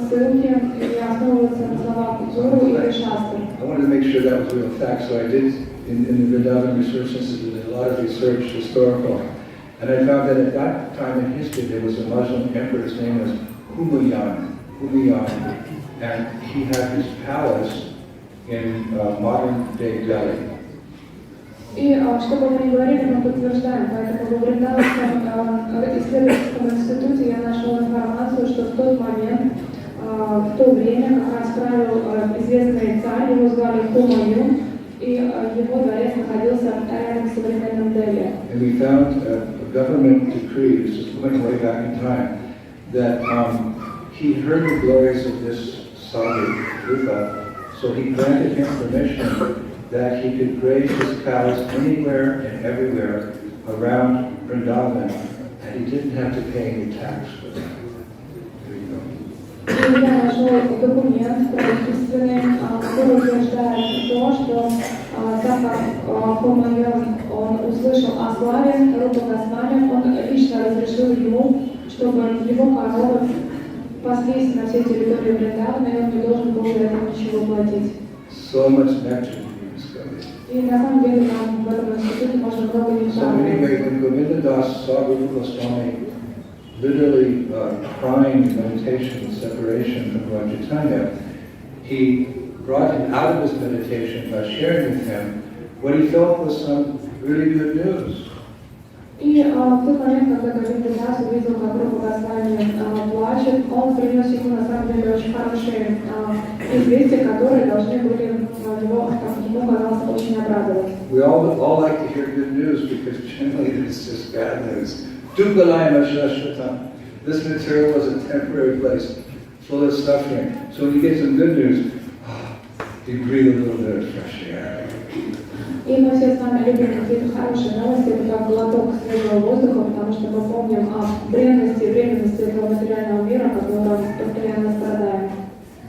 ссылки и основываться на словах Гуру или Шастры. I wanted to make sure that was real fact, so I did in the Vrindavan Research Institute a lot of research, historical, and I found that at that time in history there was a Muslim emperor, his name was Humayun, and he had his palace in modern day Delhi. И что бы мы ни говорили, мы подтверждаем, поэтому в Вриндаванском исследовательском институте я нашел информацию, что в тот момент, в то время как раз правил известный царь, его звали Хумаюн, и его дворец находился рядом с современным Дели. And we found a government decree, this is going way back in time, that he heard the glories of this sadhu, Rupa, so he granted him permission that he could graze his cows anywhere and everywhere around Vrindavan, and he didn't have to pay any tax for that. There you go. И я нашел документ правительственный, который утверждает то, что так как Хумаюн, он услышал о славе Рупы Госвами, он лично разрешил ему, чтобы его коровы паслись на всей территории Вриндавана, и он не должен был за это ничего платить. So much nectar to be discovered. И на самом деле нам в этом институте можно много So anyway, when Govindadas saw Rupa Goswami literally crying in meditation and separation from Lord Chaitanya, he brought him out of his meditation by sharing with him what he felt was some really good news. И в тот момент, когда Говиндадас увидел, как Рупа Госвами плачет, он принес ему на самом деле очень хорошие известия, которые должны были ему, казалось, очень обрадовать. We all like to hear good news because generally it's just bad news. Dukkhalayam Shashvatam. This material was a temporary place full of suffering. So when you get some good news, you breathe a little bit of fresh air. И мы все с вами любим какие-то хорошие новости, это как глоток свежего воздуха, потому что мы помним о бренности и временности этого материального мира, которым постоянно страдаем.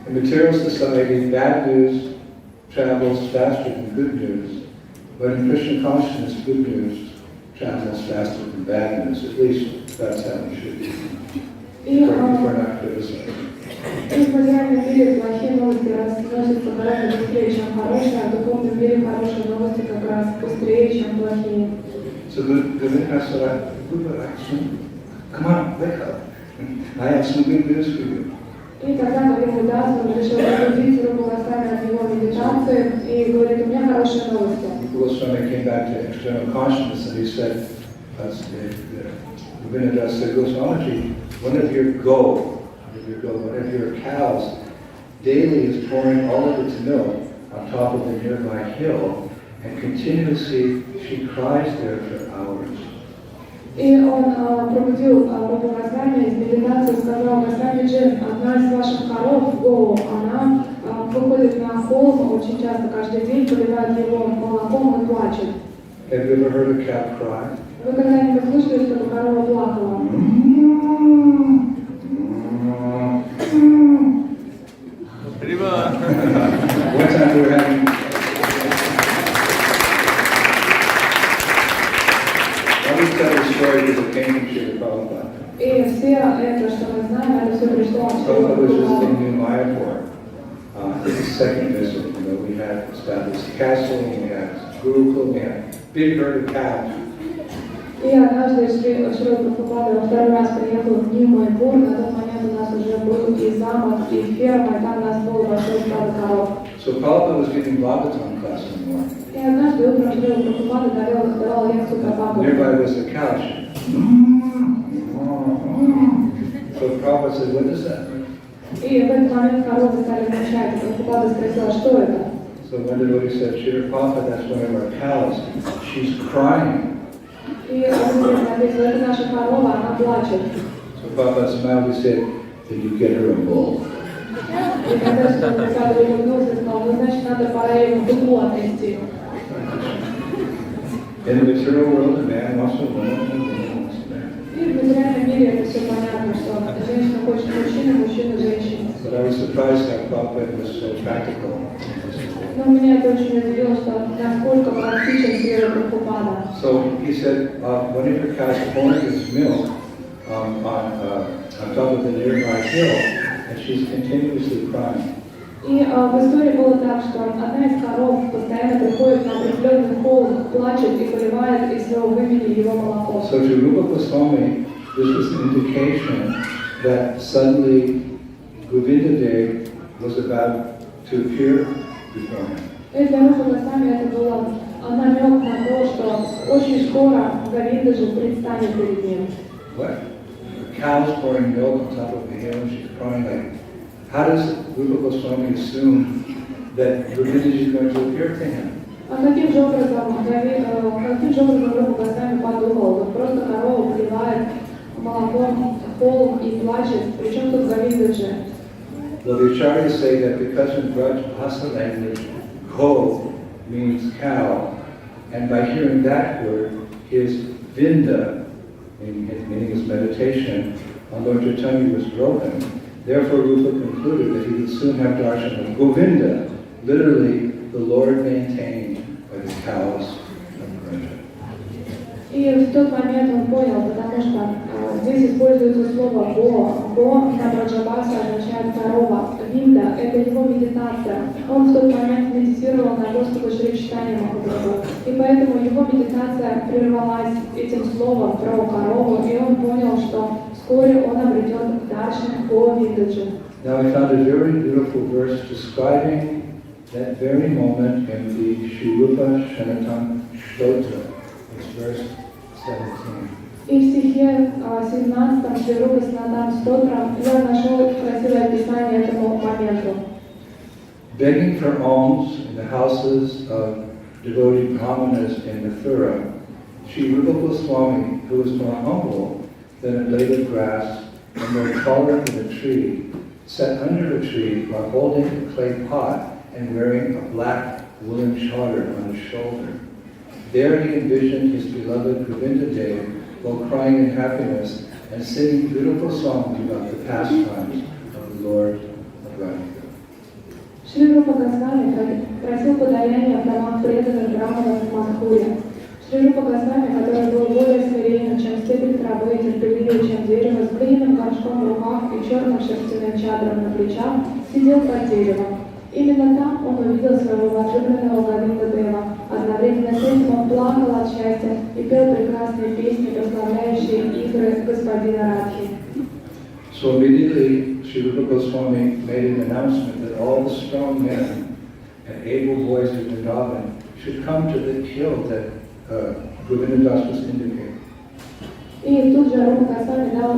In material society, bad news travels faster than good news, but in Krishna consciousness, good news travels faster than bad news. At least that's how it should be. И в материальном мире плохие новости разносятся гораздо быстрее, чем хорошие, а в духовном мире хорошие новости как раз быстрее, чем плохие. So Govinda said, come on, wake up. I have some good news for you. И тогда Говиндадас решил разбудить Рупу Госвами от его медитации и говорит, у меня хорошие новости. Goswami came back to external consciousness and he said, Говиндадас said, Goswamiji, one of your cows daily is pouring all of its milk on top of the nearby hill, and continuously she cries there for hours. И он пробудил Рупу Госвами из медитации и сказал, Госвамиджи, одна из ваших коров, Гоу, она выходит на холм очень часто, каждый день, поливает его молоком и плачет. Have you ever heard a cow cry? Вы когда-нибудь слышали, чтобы корова плакала? One time we were having story was a came from Shrila Prabhupada. И все это, что мы знаем, это все пришло от Шрилы Prabhupada was just in Прабхупады. New Mayapur. This is second visit. We had established castle, we had Gurukul, we had big herd of cows. И однажды Шрила Прабхупада во второй раз приехал в Нью Майпур. На тот момент у нас уже был и замок, и ферма, и там у нас было большое стадо коров. So Prabhupada was giving Bhagavatam class in the morning. И однажды утром Шрила Прабхупада давал лекцию про Бхагаватам. Nearby was a couch. So Prabhupada said, what is that? И в этот момент коровы стали мучать. Прабхупада спросила, что это? So one devotee said, Shri Prabhupada, that's one of our cows. She's crying. И он ответил, это наша корова, она плачет. So Prabhupada smiled and said, did you get her a bull? И когда Шрила Прабхупада улыбнулся и сказал, ну значит надо пора ему дупло отнести. In the material world, a man wants a woman, and a woman wants a man. И в материальном мире это все понятно, что женщина хочет мужчину, мужчина женщину. But I was surprised how Prabhupada was so practical. Но меня это очень удивило, что насколько практичен Шрила Прабхупада. So he said, one of your cows pouring this milk on top of the nearby hill, and she's continuously crying. И в истории было так, что одна из коров постоянно приходит на определенный холм, плачет и поливает из своего вымени его молоко. So to Rupa Goswami, this was an indication that suddenly Govinda was about to appear before him. И для Рупы Госвами это было намек на то, что очень скоро Говиндаджи предстанет перед ним. What? The cow's pouring milk on top of the hill and she's crying like, how does Rupa Goswami assume that Govindaji is going to appear to him? А каким же образом Рупа Госвами подумал? Вот просто корова поливает молоком холм и плачет, причем тут Говиндаджи? Well, the acharyas say that because in Braj Bhasa language, go means cow, and by hearing that word, his vinda, meaning his meditation, on Lord Chaitanya was broken. Therefore, Rupa concluded that he would soon have darshan of Govinda, literally the Lord maintained by the cows of Braj. И в тот момент он понял, потому что здесь используется слово «го». «Го» на Браджабасе означает «корова». «Винда» — это его медитация. Он в тот момент медитировал на Господа Шри Чайтанья Махапрабху. И поэтому его медитация прервалась этим словом про корову, и он понял, что вскоре он обретет даршан Говиндаджи. Now we found a very beautiful verse describing that very moment in the Shri Rupa Shanatam Stotra. It's verse 17. И в стихе 17 Шри Рупа Шанатам Стотра я нашел красивое описание этому моменту. Begging for alms in the houses of devotee brahmanas in Mathura, Shri Rupa Goswami, who was more humble than a blade of grass and more tolerant than a tree, sat under a tree while holding a clay pot and wearing a black woolen chadar on his shoulder. There he envisioned his beloved Govinda Dev while crying in happiness and singing beautiful songs about the pastimes of the Lord of Radhika. Шри Рупа Госвами просил подаяния в домах преданных браманов в Мадхуре. Шри Рупа Госвами, который был более смиренен, чем стебель травы, терпеливее, чем дерево, с глиняным горшком в руках и черным шерстяным чадром на плечах, сидел под деревом. Именно там он увидел своего возлюбленного Говинда Дева. Одновременно с этим он плакал от счастья и пел прекрасные песни, прославляющие игры господина Радхи. So immediately, Shri Rupa Goswami made an announcement that all the strong men and able boys of Vrindavan should come to the hill that Govinda Das was indicating. И тут же Рупа Госвами дал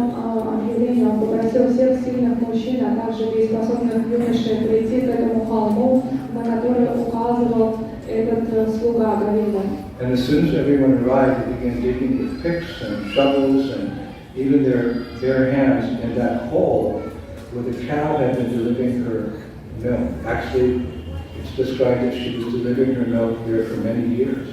объявление, он попросил всех сильных мужчин, а также дееспособных юношей прийти к этому холму, на который указывал этот слуга Говинда. And as soon as everyone arrived, they began digging with picks and shovels and even their bare hands in that hole where the cow had been delivering her milk. Actually, it's described that she was delivering her milk there for many years.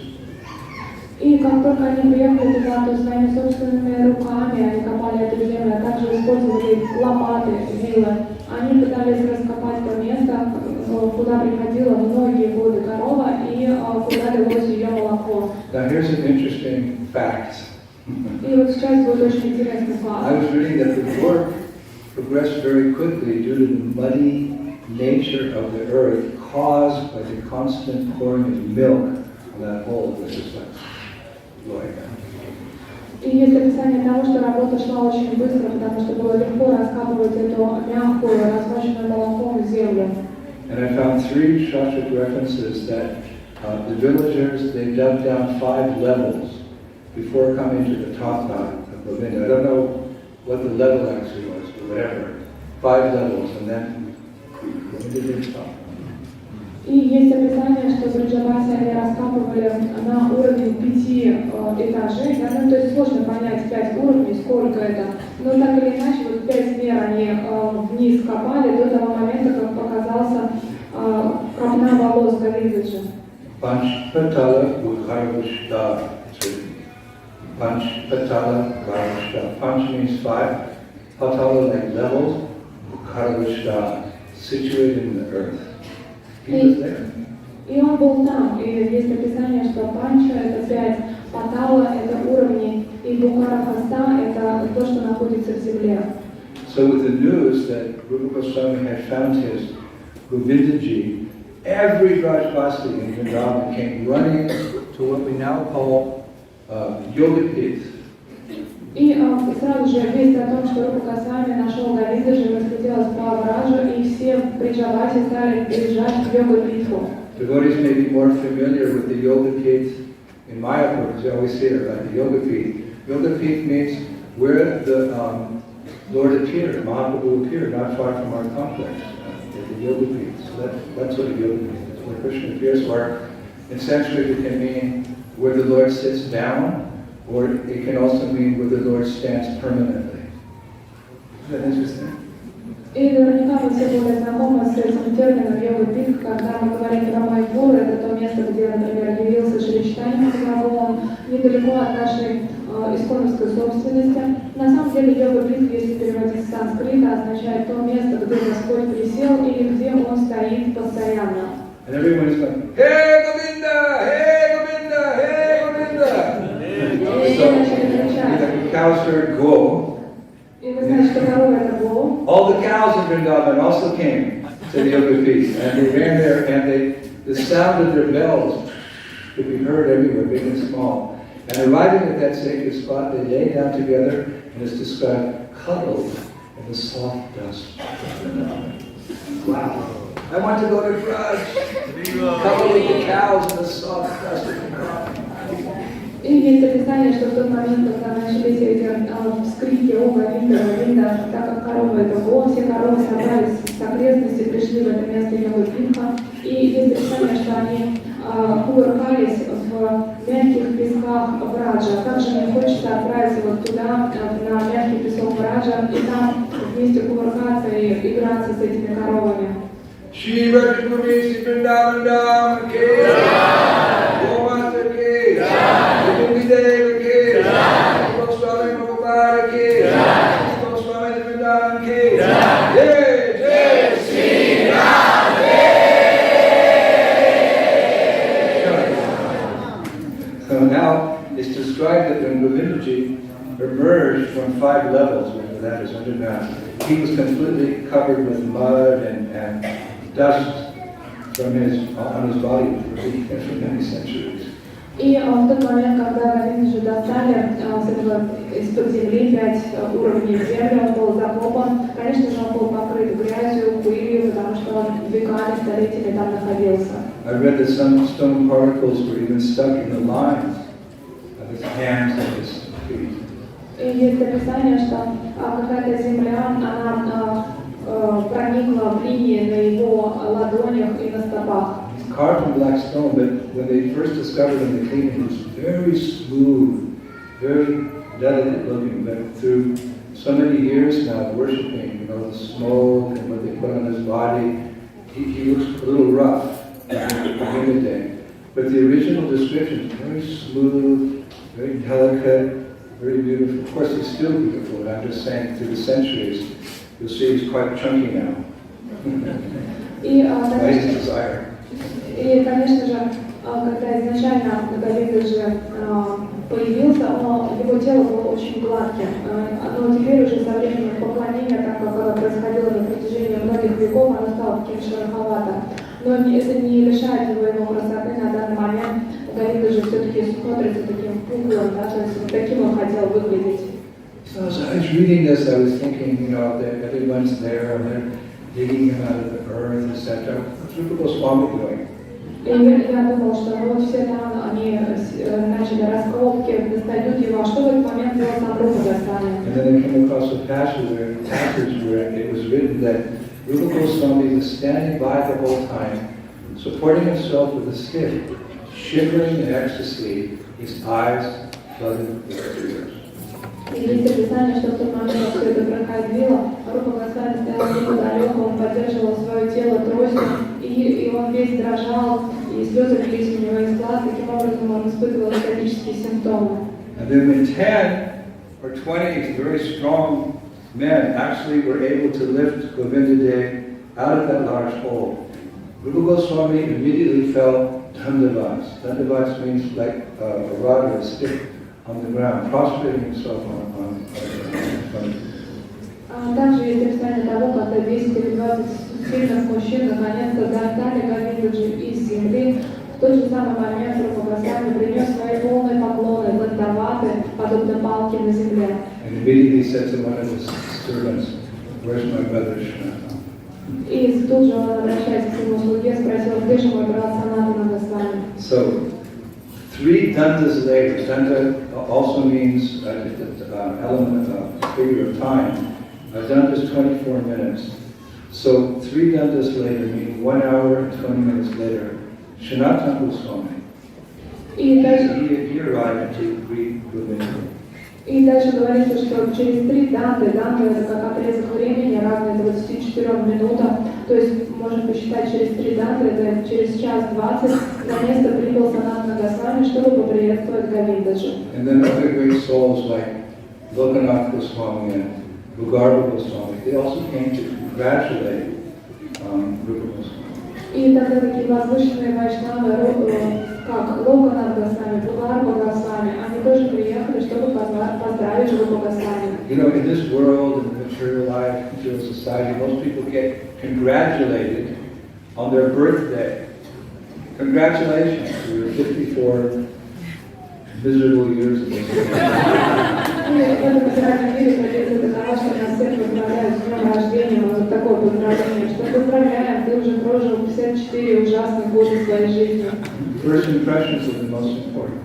И как только они приехали туда, то своими собственными руками они копали эту землю, а также использовали лопаты, вилы. Они пытались раскопать то место, куда приходила многие годы корова и куда лилось ее молоко. Now here's an interesting fact. И вот сейчас будет очень интересный факт. I was reading that the work progressed very quickly due to the muddy nature of the earth caused by the constant pouring of milk on that hole, which is like И есть описание того, что работа шла очень быстро, потому что было легко раскапывать эту мягкую, размоченную молоком землю. And I found 3 Shastric references that the villagers, they dug down 5 levels before coming to the top of Govinda. I don't know what the level actually was, but whatever. 5 levels, and then Govinda didn't stop. И есть описание, что в Браджабасе они раскапывали на уровень 5 этажей. Да? Ну, то есть сложно понять 5 уровней, сколько это. Но так или иначе, вот 5 мер они вниз копали до того момента, как показался копна волос Говиндаджи. Panchpatala Bhutharvishta. Panchpatala Bhutharvishta. Panch means 5. Patala like levels. Bhutharvishta situated in the earth. He was there. И он был там, и есть описание, что панча это 5, патала это уровни, и букара хаста это то, что находится в земле. So with the news that Guru Goswami had found his Говиндаджи, every Rajvasi in Vrindavan came running to what we now call Yoga-Pith. И сразу же весть о том, что Рупа Госвами нашел Говиндаджи, расходилась по Авраджу, и все приджавати стали приезжать в йога-питху. Devotees may be more familiar with the Yoga-Pith in Mayapur, because you always hear about the Yoga-Pith. Yoga-Pith means where the Lord appeared, Mahaprabhu appeared, not far from our complex, at the Yoga-Pith. So that's what a Yoga-Pith is, where Krishna appears, or in Sanskrit it can mean where the Lord sits down, or it can also mean where the Lord stands permanently. Is that interesting? И наверняка вы все более знакомы с этим термином йога-питх, когда мы говорим про Майпур, это то место, где, например, явился Шри Чайтанья Прабхупада, недалеко от нашей исконновской собственности. На самом деле йога-питх, если переводить с санскрита, означает то место, где Господь присел или где Он стоит постоянно. And everyone is going, hey Govinda, hey Govinda, hey Govinda. So, the cows heard go. All the cows in Vrindavan also came to the Yoga-Pith, and they ran there, and the sound of their bells could be heard everywhere, big and small. And arriving at that sacred spot, they lay down together, and it's described, cuddled in the soft dust of Vrindavan. Wow! I want to go to Braj, cuddle with the cows in the soft dust of Vrindavan. И есть описание, что в тот момент, когда начались эти вскрики о Говинда, так как корова это Го, все коровы собрались с окрестности, пришли в это место йога-питха. И есть описание, что они кувыркались в мягких песках Браджа. Как же мне хочется отправиться вот туда, на мягкий песок Браджа, и там вместе кувыркаться и играться с этими коровами. So now it's described that when Govindaji emerged from 5 levels, whether that is underground, he was completely covered with mud and dust from on his body for many centuries. И в тот момент, когда Говиндаджи достали из-под земли 5 уровней земли, он был закопан. Конечно же, он был покрыт грязью, пылью, потому что он веками, столетиями там находился. I read that some stone particles were even stuck in the lines of his hands and his feet. И есть описание, что какая-то земля, она проникла в линии на его ладонях и на стопах. Carved from black stone, but when they first discovered him, they cleaned him. He was very smooth, very delicate looking. But through so many years now of worshiping, the smoke and what they put on his body, he looks a little rough in the day. But the original description is very smooth, very delicate, very beautiful. Of course, he's still beautiful. I'm just saying, through the centuries, you'll see he's quite chunky now. By his desire. И, конечно же, когда изначально Говиндаджи появился, его тело было очень гладким. Но теперь уже со временем поклонения, так как происходило на протяжении многих веков, оно стало таким шероховатым. Но это не лишает его красоты. На данный момент Говиндаджи все-таки смотрится таким пухлым, да, то есть таким он хотел выглядеть. So as I was reading this, I was thinking, that everyone's there and they're digging him out of the earth, etc. What's Rupa Goswami doing? И я думал, что вот все там, они начали раскопки, достают его, а что в этот момент делал сам Рупа Госвами? And then I came across a passage where it was written that Rupa Goswami was standing by the whole time, supporting himself with a stick, shivering in ecstasy, his eyes flooded with tears. И есть описание, что в тот момент, как все это происходило, Рупа Госвами стоял неподалеку, он поддерживал свое тело тростью, и он весь дрожал, и слезы лились у него из глаз, таким образом он испытывал экстатические симптомы. And then when 10 or 20 very strong men actually were able to lift Govindaji out of that large hole, Rupa Goswami immediately fell dandavats. Dandavats means like a rod or a stick on the ground, prostrating himself on Также есть описание того, когда 10 или 20 сильных мужчин наконец-то достали Говиндаджи из земли. В тот же самый момент Рупа Госвами принес свои полные поклоны, дандаваты, подобно палке на земле. And immediately said to one of his servants, "Where's my brother Sanatana?" И тут же он, обращаясь к своему слуге, спросил, где же мой брат Санатана Госвами? So, 3 dandas later, danda also means element, figure of time. Danda is 24 minutes. So 3 dandas later, meaning 1 hour and 20 minutes later, Sanatana Goswami, he arrived to greet Govinda. И дальше говорится, что через 3 данды это как отрезок времени, равный 24 минутам, то есть можно посчитать через 3 данды, это через час 20, наконец-то прибыл Санатана Госвами, чтобы поприветствовать Говиндаджи. And then other great souls like Lokanath Goswami and Bhugarva Goswami, they also came to congratulate Rupa Goswami. И тогда такие возвышенные вайшнавы, как Локанат Госвами, Бхугарва Госвами, они тоже приехали, чтобы поздравить Рупу Госвами. You know, in this world, in the material life, material society, most people get congratulated on their birthday. Congratulations, you're 54 miserable years ago. В этом материальном мире ходится до того, что нас всех поздравляют с днем рождения, вот такое поздравление, что поздравляем, ты уже прожил 54 ужасных года своей жизни. First impressions are the most important.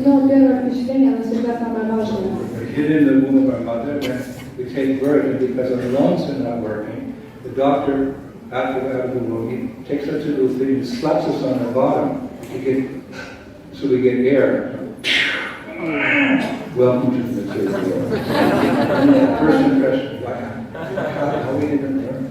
Но первое впечатление, оно всегда самое важное. We're hidden in the womb of our mother when we take birth, and because our lungs are not working, the doctor, after out of the womb, he takes us to the thing and slaps us on the bottom so we get air. Welcome to the material world. First impression, how we didn't learn.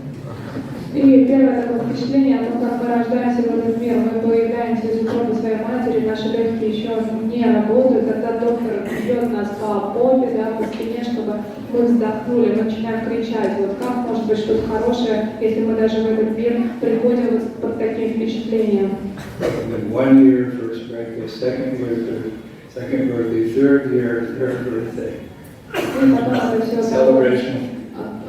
И первое такое впечатление о том, как мы рождаемся в этот мир, мы появляемся из утробы своей матери, наши легкие еще не работают, тогда доктор бьет нас по попе, да, по спине, чтобы мы вздохнули, мы начинаем кричать, вот как может быть что-то хорошее, если мы даже в этот мир приходим вот под таким впечатлением. One year, first birthday, second year, second birthday, third year, third birthday. Celebration.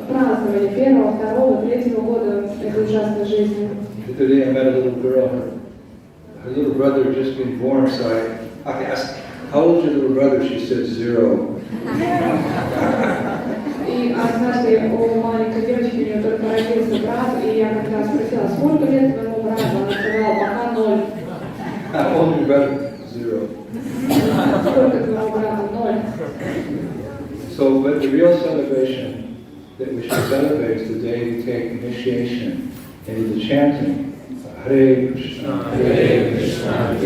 Празднование первого, второго, третьего года этой ужасной жизни. Today I met a little girl. Her little brother had just been born, so I asked, "How old is your little brother?" She said 0. И однажды у маленькой девочки, у нее только родился брат, и я как раз спросила, сколько лет твоему брату? Она сказала, пока 0. How old is your brother? 0. Сколько твоему брату? 0. So, but the real celebration that we should celebrate is the day we take initiation into the chanting. Hare Krishna, Krishna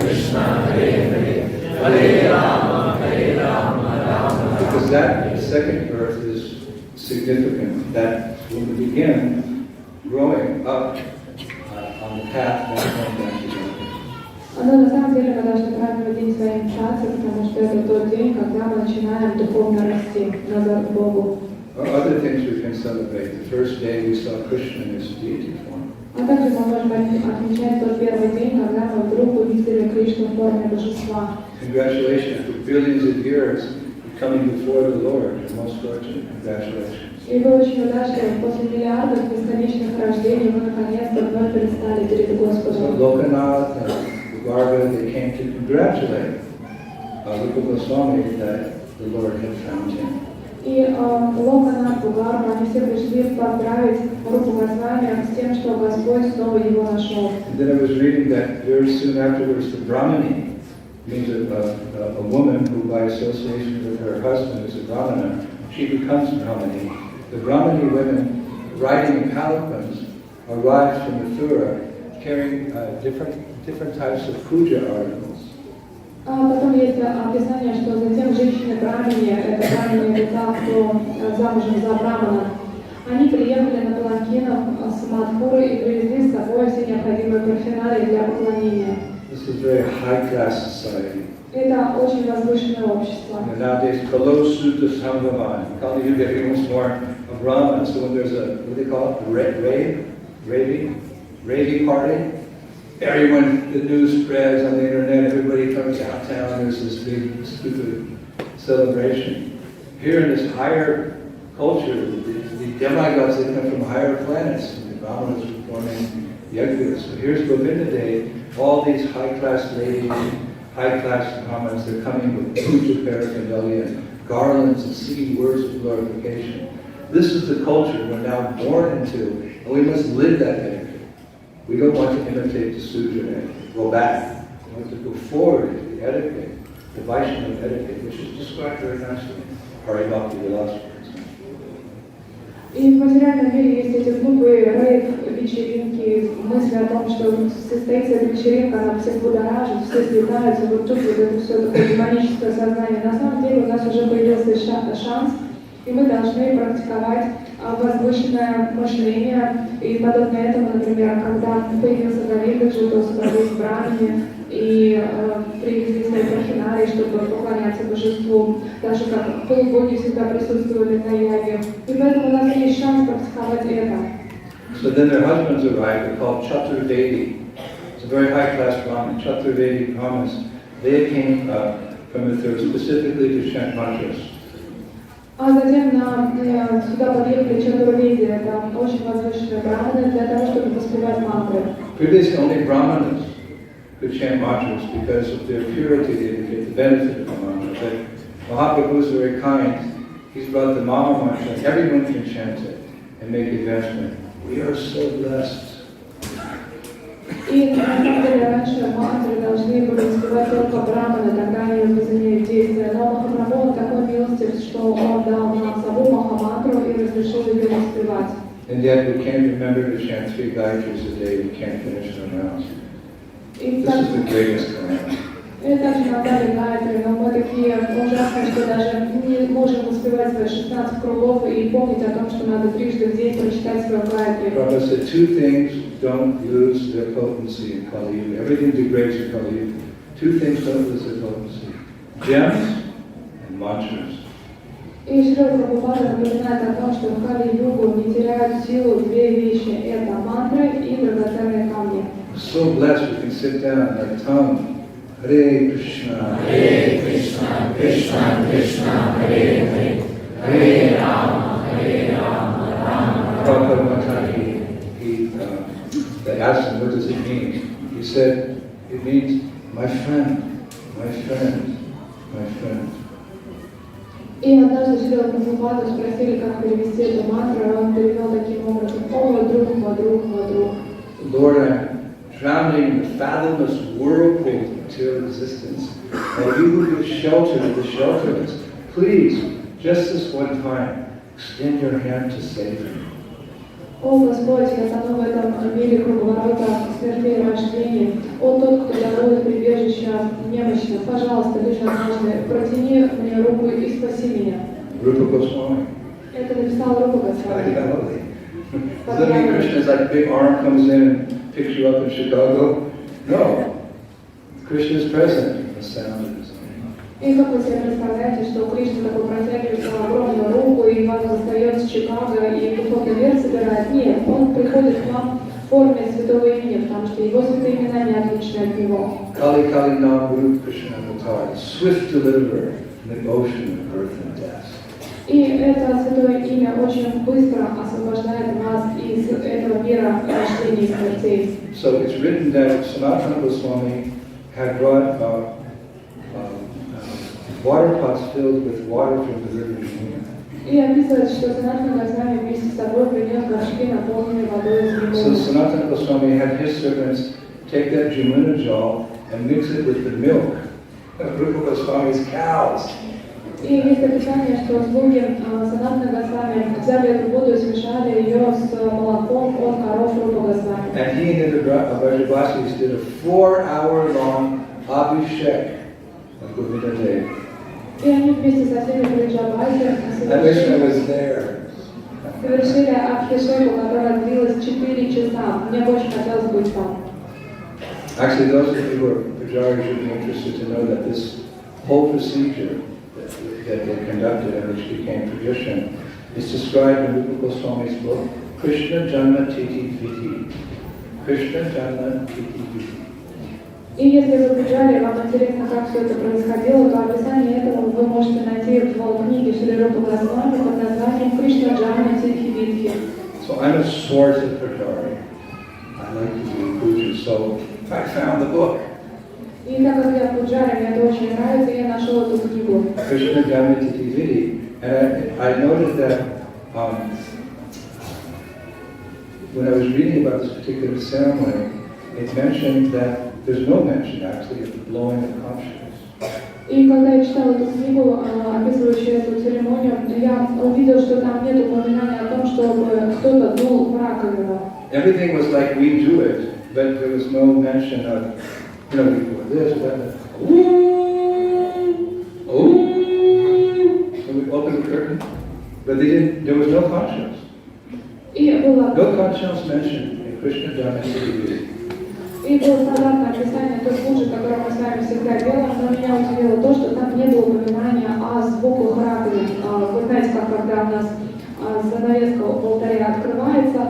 Krishna, Hare Hare, Hare Rama, Rama. Because that second birth is significant. That when we begin growing up on the path back home, back to God. Но на самом деле мы должны праздновать день своей инициации, потому что это тот день, когда мы начинаем духовно расти назад к Богу. Other things we can celebrate. The first day we saw Krishna in his deity form. А также мы можем отмечать тот первый день, когда мы вдруг увидели Кришну в форме божества. Congratulations for billions of years coming before the Lord. You're most fortunate. Congratulations. И вы очень удачливы. После миллиардов бесконечных рождений вы наконец-то вновь предстали перед Господом. So Lokanath and Bhugarva, they came to congratulate Rupa Goswami that the Lord had found him. И Локанат, Бхугарва, они все пришли поздравить Рупу Госвами с тем, что Господь снова его нашел. And then I was reading that very soon afterwards the Brahmani, means a woman who by association with her husband is a Brahmana, she becomes Brahmani. The Brahmani women riding in palanquins arrived from Mathura carrying different types of puja articles. Потом есть описание, что затем женщины-брамини, это брамини, это кто замужем за брамана, они приехали на паланкинах с Мадхуры и привезли с собой все необходимые парфюмерии для поклонения. This is very high-class society. Это очень возвышенное общество. And nowadays, Kalo Sutta Sanghavan, Kali Yuga, everyone's more a Brahman, so when there's a, what do they call it, rave? raving party. Everyone, the news spreads on the internet, everybody comes downtown, there's this big, stupid celebration. Here in this higher culture, the demigods, they come from higher planets, and the Brahmanas are performing yajnas. So here's Govinda Day, all these high-class ladies, high-class Brahmanas, they're coming with puja paraphernalia and garlands and singing words of glorification. This is the culture we're now born into, and we must live that etiquette. We don't want to imitate the Sudra and go back. We want to go forward to the etiquette, the Vaishnava etiquette, which is described very nicely in Hari Bhakti Vilas. И в материальном мире есть эти глупые рейв-вечеринки, мысли о том, что состоится эта вечеринка, она всех будоражит, все слетаются, вот тут вот это все такое демоническое сознание. На самом деле у нас уже появился шанс, и мы должны практиковать возвышенное мышление. И подобно этому, например, когда появился Говиндаджи, то собрались брамины и привезли свои пархинарии, чтобы поклоняться божеству, так же как полубоги всегда присутствовали на яве. И поэтому у нас есть шанс практиковать это. So then their husbands arrived, they're called Chaturvedi. It's a very high-class Brahmin, Chaturvedi Brahmins. They came from the third specifically to chant mantras. А затем сюда подъехали Чатурведи, это очень возвышенные браманы, для того, чтобы воспевать мантры. Previously, only Brahmanas could chant mantras because of their purity, they would get the benefit of the mantra. But Mahaprabhu is very kind. He's brought the Mama mantra, and everyone can chant it and make advancement. We are so blessed. И на самом деле раньше мантры должны были воспевать только браманы, тогда они возымеют действие. Но Махапрабху такой милостив, что он дал нам саму Махамантру и разрешил ее воспевать. And yet we can't remember to chant 3 Gayatris a day, we can't finish them rounds. This is the greatest commandment. И также нам дали гайатры, но мы такие ужасные, что даже не можем успевать свои 16 кругов и помнить о том, что надо трижды в день прочитать свою гайатру. Prabhupada said 2 things don't lose their potency in Kali Yuga. Everything degrades in Kali Yuga. 2 things don't lose their potency. Gems and mantras. И Шрилы Прабхупады напоминает о том, что в Кали-югу не теряют силу 2 вещи. Это мантры и драгоценные камни. So blessed we can sit down and our tongue. Hare Krishna, Krishna Krishna, Hare Hare, Hare Rama, Rama. Prabhupada one time they asked him, what does it mean? He said, it means my friend, my friend, my friend. И однажды Шрилы Прабхупаду спросили, как перевести эту мантру, и он перевел таким образом: «О, мой друг, мой друг, мой друг». Lord, I'm drowning in the fathomless whirlpool of material existence, and you who give shelter to the shelterless, please, just this one time, extend your hand to save me. О Господь, я тону в этом мире круговорота смертей и рождений. О тот, кто дарует прибежище немощным, пожалуйста, лишь однажды протяни мне руку и спаси меня. Rupa Goswami. Это написал Рупа Госвами. Does that mean Krishna's like big arm comes in and picks you up in Chicago? No. Krishna is present in the sound of his name. И как вы себе представляете, что Кришна такой протягивает свою огромную руку и вас достает с Чикаго и духовный вверх собирает? Нет, он приходит к вам в форме святого имени, потому что его святые имена не отличны от него. Kali Kali Nam Guru Krishna Avatar, swift deliverer in the ocean of birth and death. И это святое имя очень быстро освобождает вас из этого мира рождения и смертей. So it's written that Sanatana Goswami had brought water pots filled with water from the river Yamuna. И описывается, что Санатана Госвами вместе с собой принес горшки, наполненные водой из So Ямуны. Sanatana Goswami had his servants take that Yamuna jal and mix it with the milk of Rupa Goswami's cows. И есть описание, что слуги Санатана Госвами взяли эту воду и смешали ее с молоком от коров Рупа Госвами. And he and the Brajavasis did a 4-hour-long abhishek of Govinda Dev. И они вместе со всеми Браджаваси I wish I was there. совершили абхишеку, которая длилась 4 часа. Мне очень хотелось быть там. Actually, those of you who are Pujaris should be interested to know that this whole procedure that they conducted and which became tradition is described in Rupa Goswami's book, Krishna Janma Titi Viti. Krishna Janma Titi Viti. И если вы Пуджари, вам интересно, как все это происходило, то описание этого вы можете найти в книге Шрилы Прабхупады под названием Кришна Джана Тихи Витхи. So I'm a source of Pujari. I like to do puja, so I found the book. И так как я Пуджари, мне это очень нравится, я нашел эту книгу. Krishna Janma Titi Viti. And I noted that when I was reading about this particular ceremony, it mentioned that there's no mention actually of the blowing of consciousness. И когда я читала эту книгу, описывающую эту церемонию, я увидел, что там нет упоминания о том, чтобы кто-то дул в раковину. Everything was like we do it, but there was no mention of, you know, we do this, that, so we open the curtain, but there was no consciousness. No consciousness mentioned in Krishna Janma Titi. И было стандартное описание той пуджи, которую мы с вами всегда делаем, но меня удивило то, что там не было упоминания о звуках раковин. Вы знаете, как когда у нас занавеска в алтаре открывается,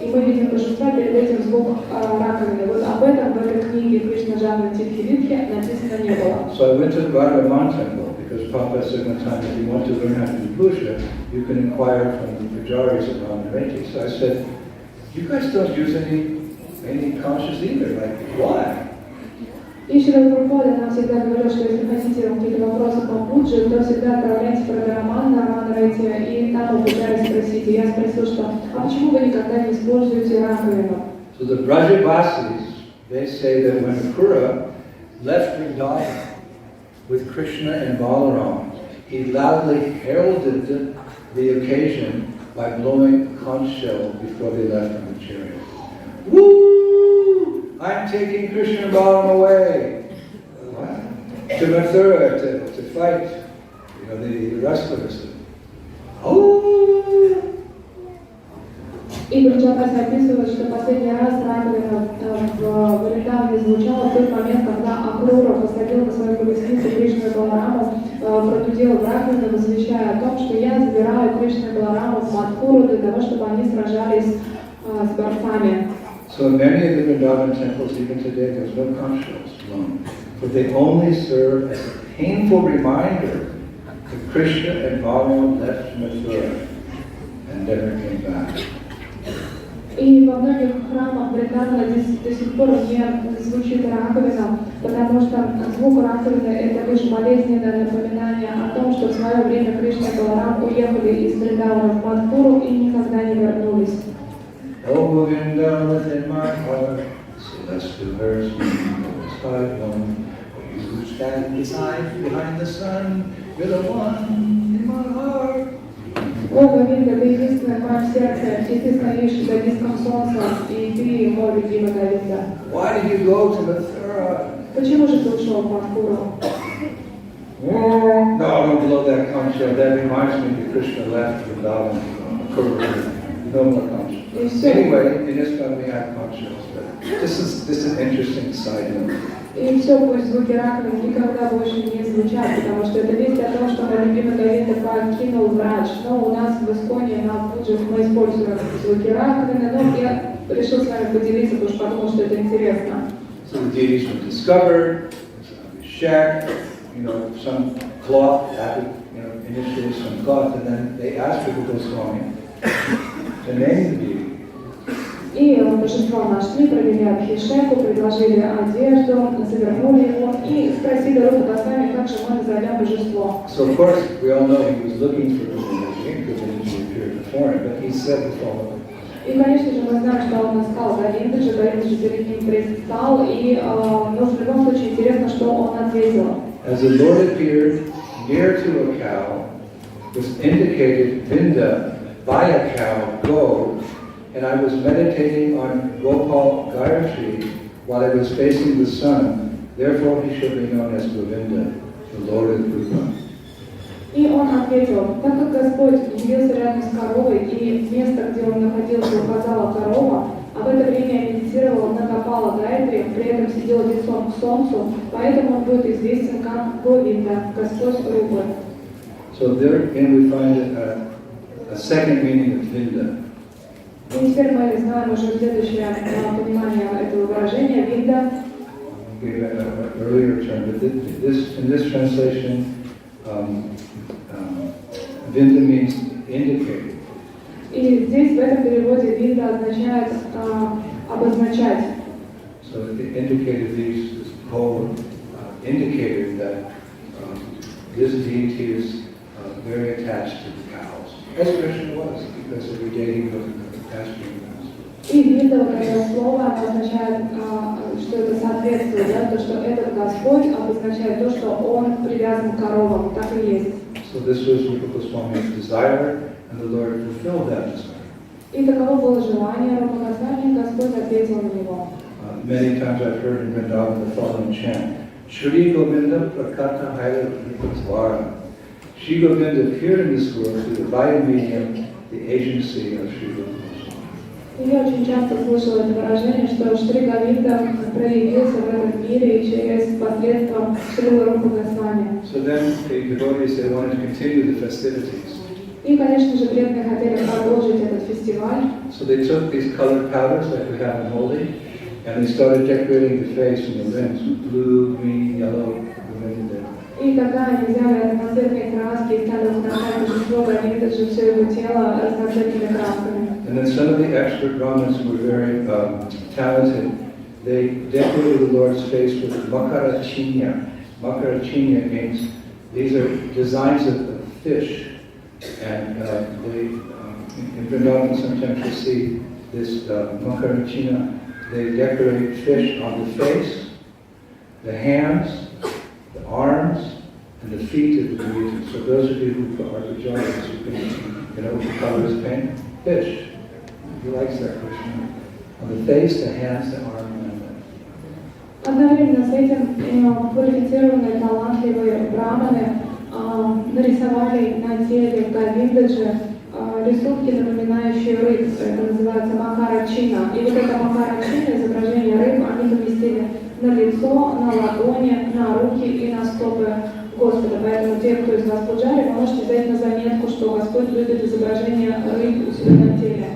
и мы видим божества, перед этим звук раковины. Вот об этом в этой книге Кришна Джана Тихи Витхи написано не было. So I went to the Bhagavan temple because Papa said one time if you want to learn how to do puja, you can inquire from the pujaris around the Reti. So I said, you guys don't use any conscious either, like why? И Шрила Прабхупада нам всегда говорил, что если хотите какие-то вопросы по пудже, то всегда отправляйте про Роман на Роман Рейти, и там вы пытались спросить. И я спросил, что а почему вы никогда не используете раковину? So the Brajavasis, they say that when Kura left Vrindavan with Krishna and Balaram, he loudly heralded the occasion by blowing a conch shell before they left on the chariot. Woo! I'm taking Krishna and Balaram away. What? To Mathura to fight, you know, the wrestlers. Oh! И Браджапати описывает, что последний раз раковина в Вриндаване звучала в тот момент, когда Акрура посадил на свою колесницу Кришну и Балараму, продудила в раковину, возвещая о том, что я забираю Кришну и Балараму в Мадхуру для того, чтобы они сражались с борцами. So in many of the Vrindavan temples, even today, there's no conch shells blown, but they only serve as a painful reminder that Krishna and Balaram left Mathura and never came back. И во многих храмах Вриндавана до сих пор не звучит раковина, потому что звук раковины — это лишь болезненное напоминание о том, что в свое время Кришна и Баларам уехали из Вриндавана в Мадхуру и никогда не вернулись. Oh, Govinda within my heart, celestial verse, sky one, you stand behind the sun, you're the one in my heart. О, Говинда, ты единственная в моем сердце, и ты стоишь за диском солнца, и ты мой любимый Говинда. Why did you go to Mathura? Почему же ты ушел в Мадхуру? No, don't blow that conch shell. That reminds me that Krishna left Vrindavan. No more conch shells. Anyway, in ISKCON we have conch shells, but this is an interesting side note. И все, пусть звуки раковин никогда больше не звучат, потому что это весть о том, что мой любимый Говинда покинул врач. Но у нас в ISKCON на пуджах мы используем звуки раковины, но я решил с вами поделиться, потому что подумал, что это интересно. So the deities were discovered, a shack, you know, some cloth, added, you know, initially some cloth, and then they asked people to Swami to name the deity. И божество нашли, провели абхишеку, предложили одежду, завернули его и спросили Рупу Госвами, как же мы назовем божество. So of course we all know he was looking for Говиндаджи because he appeared before him, but he said the following. И, конечно же, мы знаем, что он искал Говиндаджи, Говиндаджи перед ним предстал, и но в любом случае интересно, что он ответил. As the Lord appeared near to a cow, was indicated Vinda by a cow, go, and I was meditating on Gopal Gayatri while I was facing the sun. Therefore he should be known as Govinda, the Lord of Rupa. И он ответил, так как Господь явился рядом с коровой, и место, где он находился, указала корова, а в это время я медитировал на Гопала Гайатри, при этом сидел лицом к солнцу, поэтому он будет известен как Говинда, Господь Рупы. So therein we find a second meaning of Vinda. И теперь мы знаем уже следующее понимание этого выражения «вида». Gave an earlier term, but in this translation, Vinda means indicator. И здесь в этом переводе «вида» означает обозначать. So it indicated this whole indicator that this deity is very attached to the cows, as Krishna was, because every day he goes to the pasturing grounds. И вида, вот это слово, означает, что это соответствует, да, то, что этот Господь обозначает то, что Он привязан к коровам, так и есть. So this was Rupa Goswami's desire, and the Lord fulfilled that desire. И таково было желание Рупа Госвами, Господь ответил на него. Many times I've heard in Vrindavan the following chant: Shri Govinda Prakata Haila Prithvara. Shri Govinda appeared in this world through the via medium, the agency of Shri Rupa Goswami. И я очень часто слышала это выражение, что Шри Говинда проявился в этом мире через посредством Шрилы Рупы Госвами. So then the devotees, they wanted to continue the festivities. И, конечно же, преданные хотели продолжить этот фестиваль. So they took these colored powders like we have in Holi, and they started decorating the face and the limbs with blue, green, yellow, the way they did. И тогда они взяли разноцветные краски и стали украшать божество Говиндаджи, все его тело разноцветными красками. And then some of the expert Brahmins who were very talented, they decorated the Lord's face with Makarachinya. Makarachinya means these are designs of fish. And in Vrindavan sometimes you see this Makarachina. They decorate fish on the face, the hands, the arms, and the feet of the deity. So those of you who are Gujaris, you know what the color is paint? Fish. He likes that Krishna. On the face, the hands, the arm, and the... Одновременно с этим квалифицированные, талантливые браманы нарисовали на теле Говиндаджи рисунки, напоминающие рыб. Это называется Махарачина. И вот это Махарачина, изображение рыб, они поместили на лицо, на ладони, на руки и на стопы Господа. Поэтому те, кто из вас пуджари, вы можете взять на заметку, что Господь любит изображение рыб у себя на теле.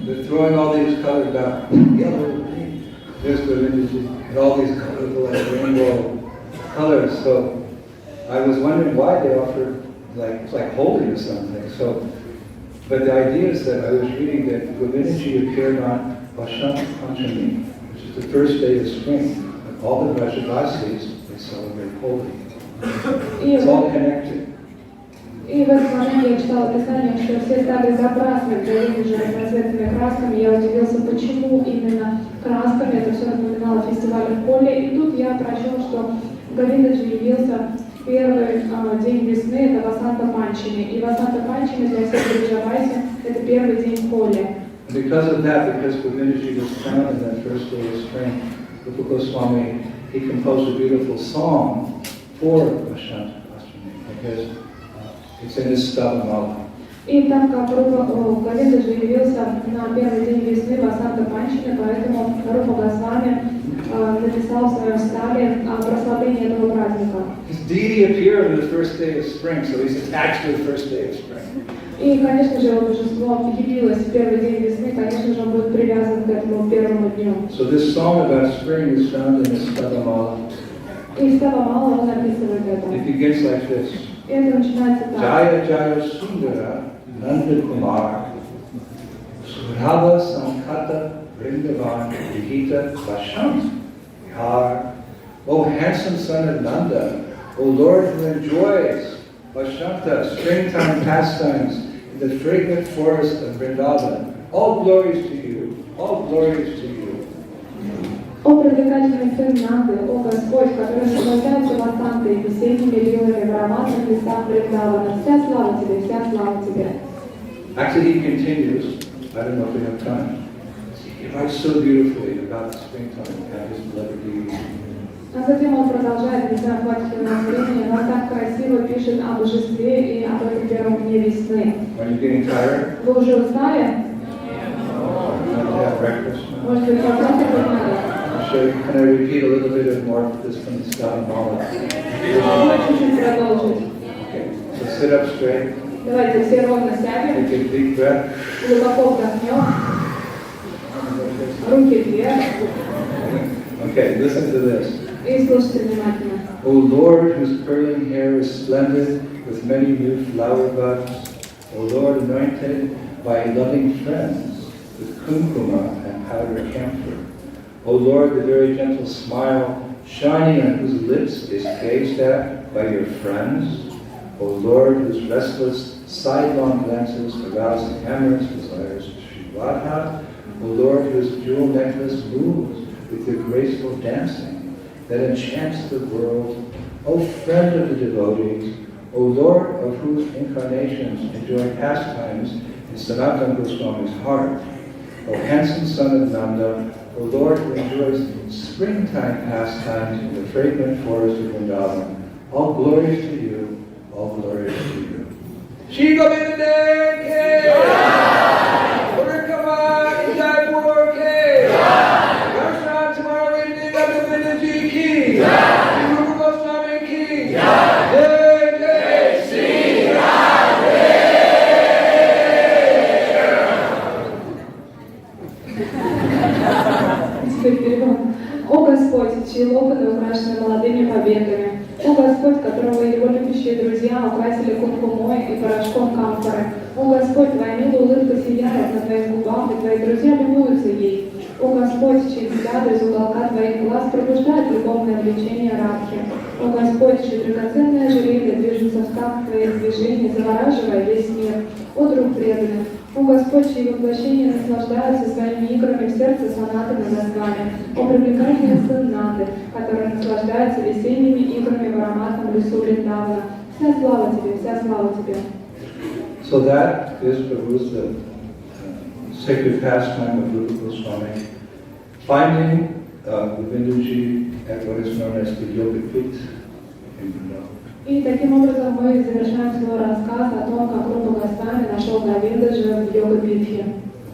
They're throwing all these colored yellow, green, there's the images, and all these colorful rainbow colors. So I was wondering why they offered it's like holy or something. So, but the idea is that I was reading that Govindaji appeared on Vasant Panchami, which is the first day of spring. And all the Vrajavasis, they celebrate Holi. It's all connected. И в этот момент я читала Писание, что все стали закрасны Говиндаджи разноцветными красками. Я удивился, почему именно красками. Это все напоминало фестиваль Холи. И тут я прочел, что Говиндаджи явился в первый день весны, это Васанта Панчами. И Васанта Панчами для всех Бриджавайси это первый день Холи. Because of that, because Govindaji was found on that first day of spring, Rupa Goswami, he composed a beautiful song for Vasanta Pachami, because it's in his Stavamala. И так как Говиндаджи явился на первый день весны Васанта Панчами, поэтому Рупа Госвами написал в своем ставе прославление этого праздника. His deity appeared on the first day of spring, so he's attached to the first day of spring. И, конечно же, божество явилось в первый день весны, конечно же, он будет привязан к этому первому дню. So this song about spring is found in his Stavamala. И Ставамала он описывает это. It begins like this. И это начинается так. Jaya Jaya Sundara Nanda Kumar Surhava Sankata Vrindavan Vihita Vashant Vihar. O handsome son of Nanda, O Lord who enjoys Vashanta, springtime pastimes in the fragrant forest of Vrindavan. All glories to you, all glories to you. О привлекательный сын Нанды, о Господь, который наслаждается Васантой, весенними лилами в ароматных лесах Вриндавана. Вся слава тебе, вся слава тебе. Actually, he continues. I don't know if we have time. He writes so beautifully about the springtime and his beloved deity. А затем он продолжает, не знаю, хватит ли у нас времени, но он так красиво пишет о божестве и об этом первом дне весны. Are you getting tired? Вы уже устали? Have breakfast? Может быть, попросить надо? Can I repeat a little bit of more of this from the Stavamala? Чуть-чуть продолжить. Okay, so sit up straight. Давайте все ровно сядем, take a deep breath. глубоко вдохнем, руки вверх Okay, listen to this. и слушайте внимательно. O Lord, whose curling hair is splendid with many new flower buds, O Lord, anointed by loving friends with kumkuma and powdered camphor, O Lord, the very gentle smile shining on whose lips is gazed at by your friends, O Lord, whose restless sidelong glances arouse the amorous desires of Sri Radha, O Lord, whose jewel necklace moves with your graceful dancing that enchants the world, O friend of the devotees, O Lord, of whose incarnations enjoy pastimes in Sanatana Goswami's heart, O handsome son of Nanda, O Lord, who enjoys springtime pastimes in the fragrant forest of Vrindavan, all glories to you, all glories to you. Shri Говиндаджи ke! Urikama Jaipur ke! Rashna tomorrow evening at Говиндаджи ki! Guru Goswami ki! Jai Jai Shri Radhe! Теперь перевод. О Господь, чьи локоны украшены молодыми побегами, о Господь, которого его любящие друзья украсили кумкумой и порошком камфоры, о Господь, твоя милая улыбка сияет на твоих губах, и твои друзья любуются ей, о Господь, чьи взгляды из уголка твоих глаз пробуждают любовное влечение Радхи, о Господь, чьи драгоценные ожерелья движутся в такт твоих движений, завораживая весь мир, о друг преданный, о Господь, чьи воплощения наслаждаются своими играми в сердце Санатана Госвами, о привлекательный сын Нанды, который наслаждается весенними играми в ароматном лесу Вриндавана. Вся слава тебе, вся слава тебе. So that is Prabhu's the sacred pastime of Guru Goswami, finding Govindaji at what is known as the Yoga Pit in Vrindavan. И таким образом мы завершаем свой рассказ о том, как Гуру Госвами нашел Говиндаджи в йога-питхе.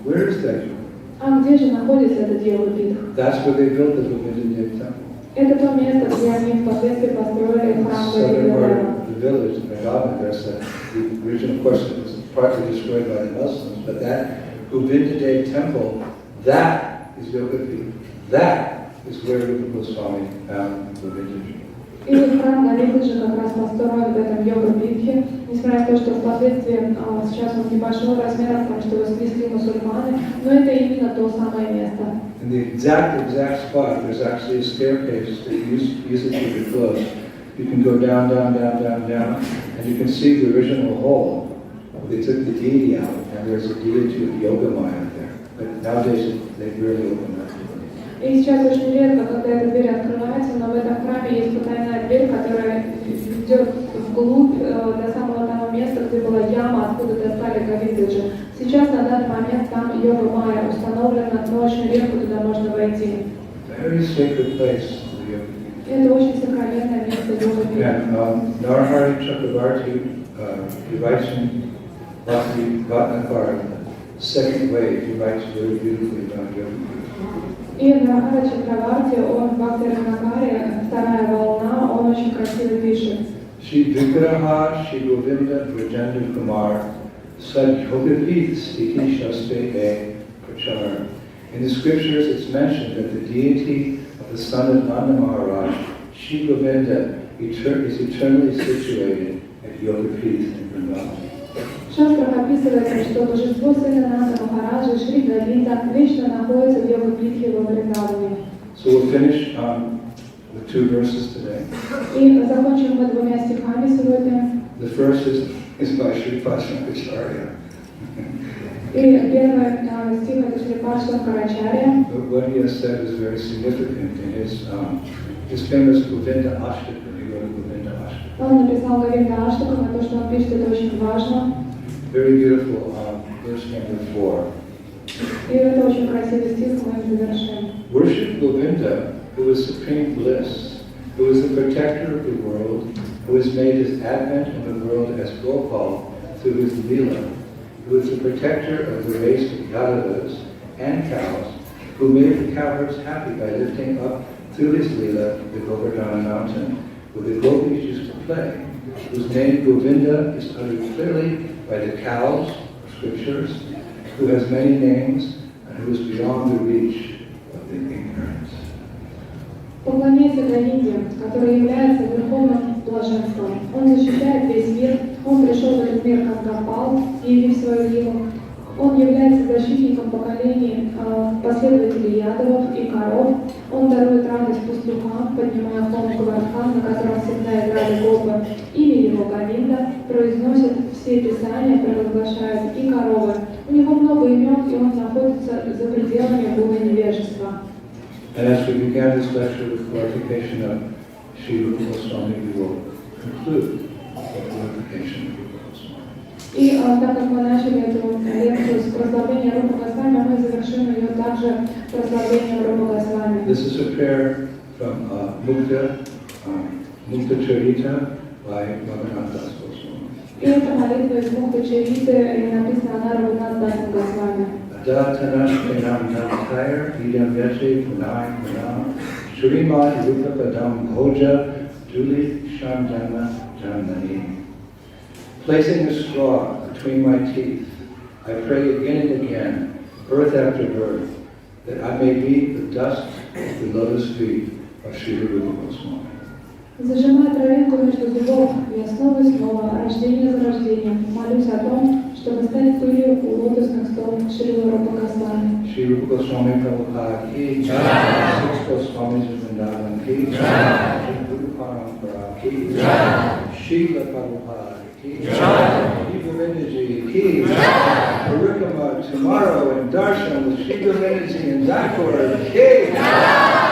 Where is that yoga? А где же находится этот йога-питх? That's where they built the Govindaji temple. Это то место, где они впоследствии построили храм Southern part Говиндаджи. of the village in Vrindavan, there's the original, of course, it was partly destroyed by the Muslims, but that Govindaji temple, that is Yoga Pit. That is where Guru Goswami found Govindaji. И храм Говиндаджи как раз построен в этом йога-питхе, несмотря на то, что впоследствии сейчас он небольшого размера, потому что его снесли мусульмане, но это именно то самое место. In the exact spot, there's actually a staircase that uses to be closed. You can go down, and you can see the original hole. They took the deity out, and there's a deity of Yoga Maya there. But nowadays, they really open that. И сейчас очень редко, когда эта дверь открывается, но в этом храме есть потайная дверь, которая ведет вглубь до самого того места, где была яма, откуда достали Говиндаджи. Сейчас на данный момент там йога Майя установлена, но очень редко туда можно войти. Very sacred place. Это очень сокровенное место йога. And Narahari Chakravarti, he writes in Bhakti Vatnakar, the second way, he writes very beautifully about yoga. И Нарахара Чакраварти, он в Бхакти-Ратнакаре, вторая волна, он очень красиво пишет. Shri Vigraha Shri Govinda Brajendra Kumar Sad Yogavit Stiti Shaste E Prachar. In the scriptures it's mentioned that the deity of the son of Nanda Maharaj, Shri Govinda, is eternally situated at Yogavit in Vrindavan. В шастрах описывается, что божество сына Нанда Махараджа Шри Говинда вечно находится в йога-питхе во Вриндаване. So we'll finish with two verses today. И закончим мы двумя стихами сегодня. The first is by Sri Pashankaracharya. И первый стих это Шри Пашанкарачарья. But what he has said is very significant in his famous Govinda Ashtaka. He wrote a Govinda Ashtaka. Он написал Говинда Аштаку, но то, что он пишет, это очень важно. Very beautiful, verse number 4. И это очень красивый стих, мы им завершим. Worship Govinda, who is supreme bliss, who is the protector of the world, who has made his advent in the world as Gopal through his Leela, who is the protector of the race of Yadavas and cows, who made the cowherds happy by lifting up through his Leela the Govardhana mountain, where the gopis used to play, whose name Govinda is uttered clearly by the cows of scriptures, who has many names and who is beyond the reach of the ignorance. Поклоняйся Говинде, который является верховным блаженством. Он защищает весь мир, он пришел в этот мир как Гопал, явив свою ливу. Он является защитником поколений последователей ядовов и коров. Он дарует радость пастухам, поднимая фон Гвардхан, на котором всегда играли гопы. Имя его Говинда произносит все писания, провозглашают и коровы. У него много имен, и он находится за пределами гуны невежества. And as we began this lecture with glorification of Шрилы Прабхупады, we will conclude with glorification of Гуру Махараджа. И так как мы начали эту лекцию с прославления Рупа Госвами, мы завершим ее также прославлением Рупа Госвами. This is a prayer from Mukta Charita by Raghunath Goswami. И эта молитва из Мукта Чариты, и написана она Рагунат Дасом Госвами. Adatanastenam Namtayar Idam Yate Punai Punam Srimad Rupa Padam Bhoja Duli Shandana Janani. Placing a straw between my teeth, I pray again and again, birth after birth, that I may meet the dust of the lotus feet of Шрилы Прабхупады. Зажимая травинку между зубов, я снова и снова, рождение за рождением, молюсь о том, чтобы стать пылью у лотосных стоп Шрилы Прабхупады. Шрилы Прабхупады ки джай, Six Goswamis of Vrindavan ki jai, Guru Parampara ki jai, Шрила Прабхупады ki jai, Говиндаджи ki jai, Parikama tomorrow in darshan with Sri Говинdaджи and Thakur ki jai.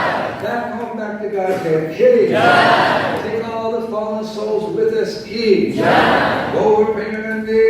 Back home, back to Godhead ki jai. Take all the fallen souls with us ki jai. Go with Premanandi.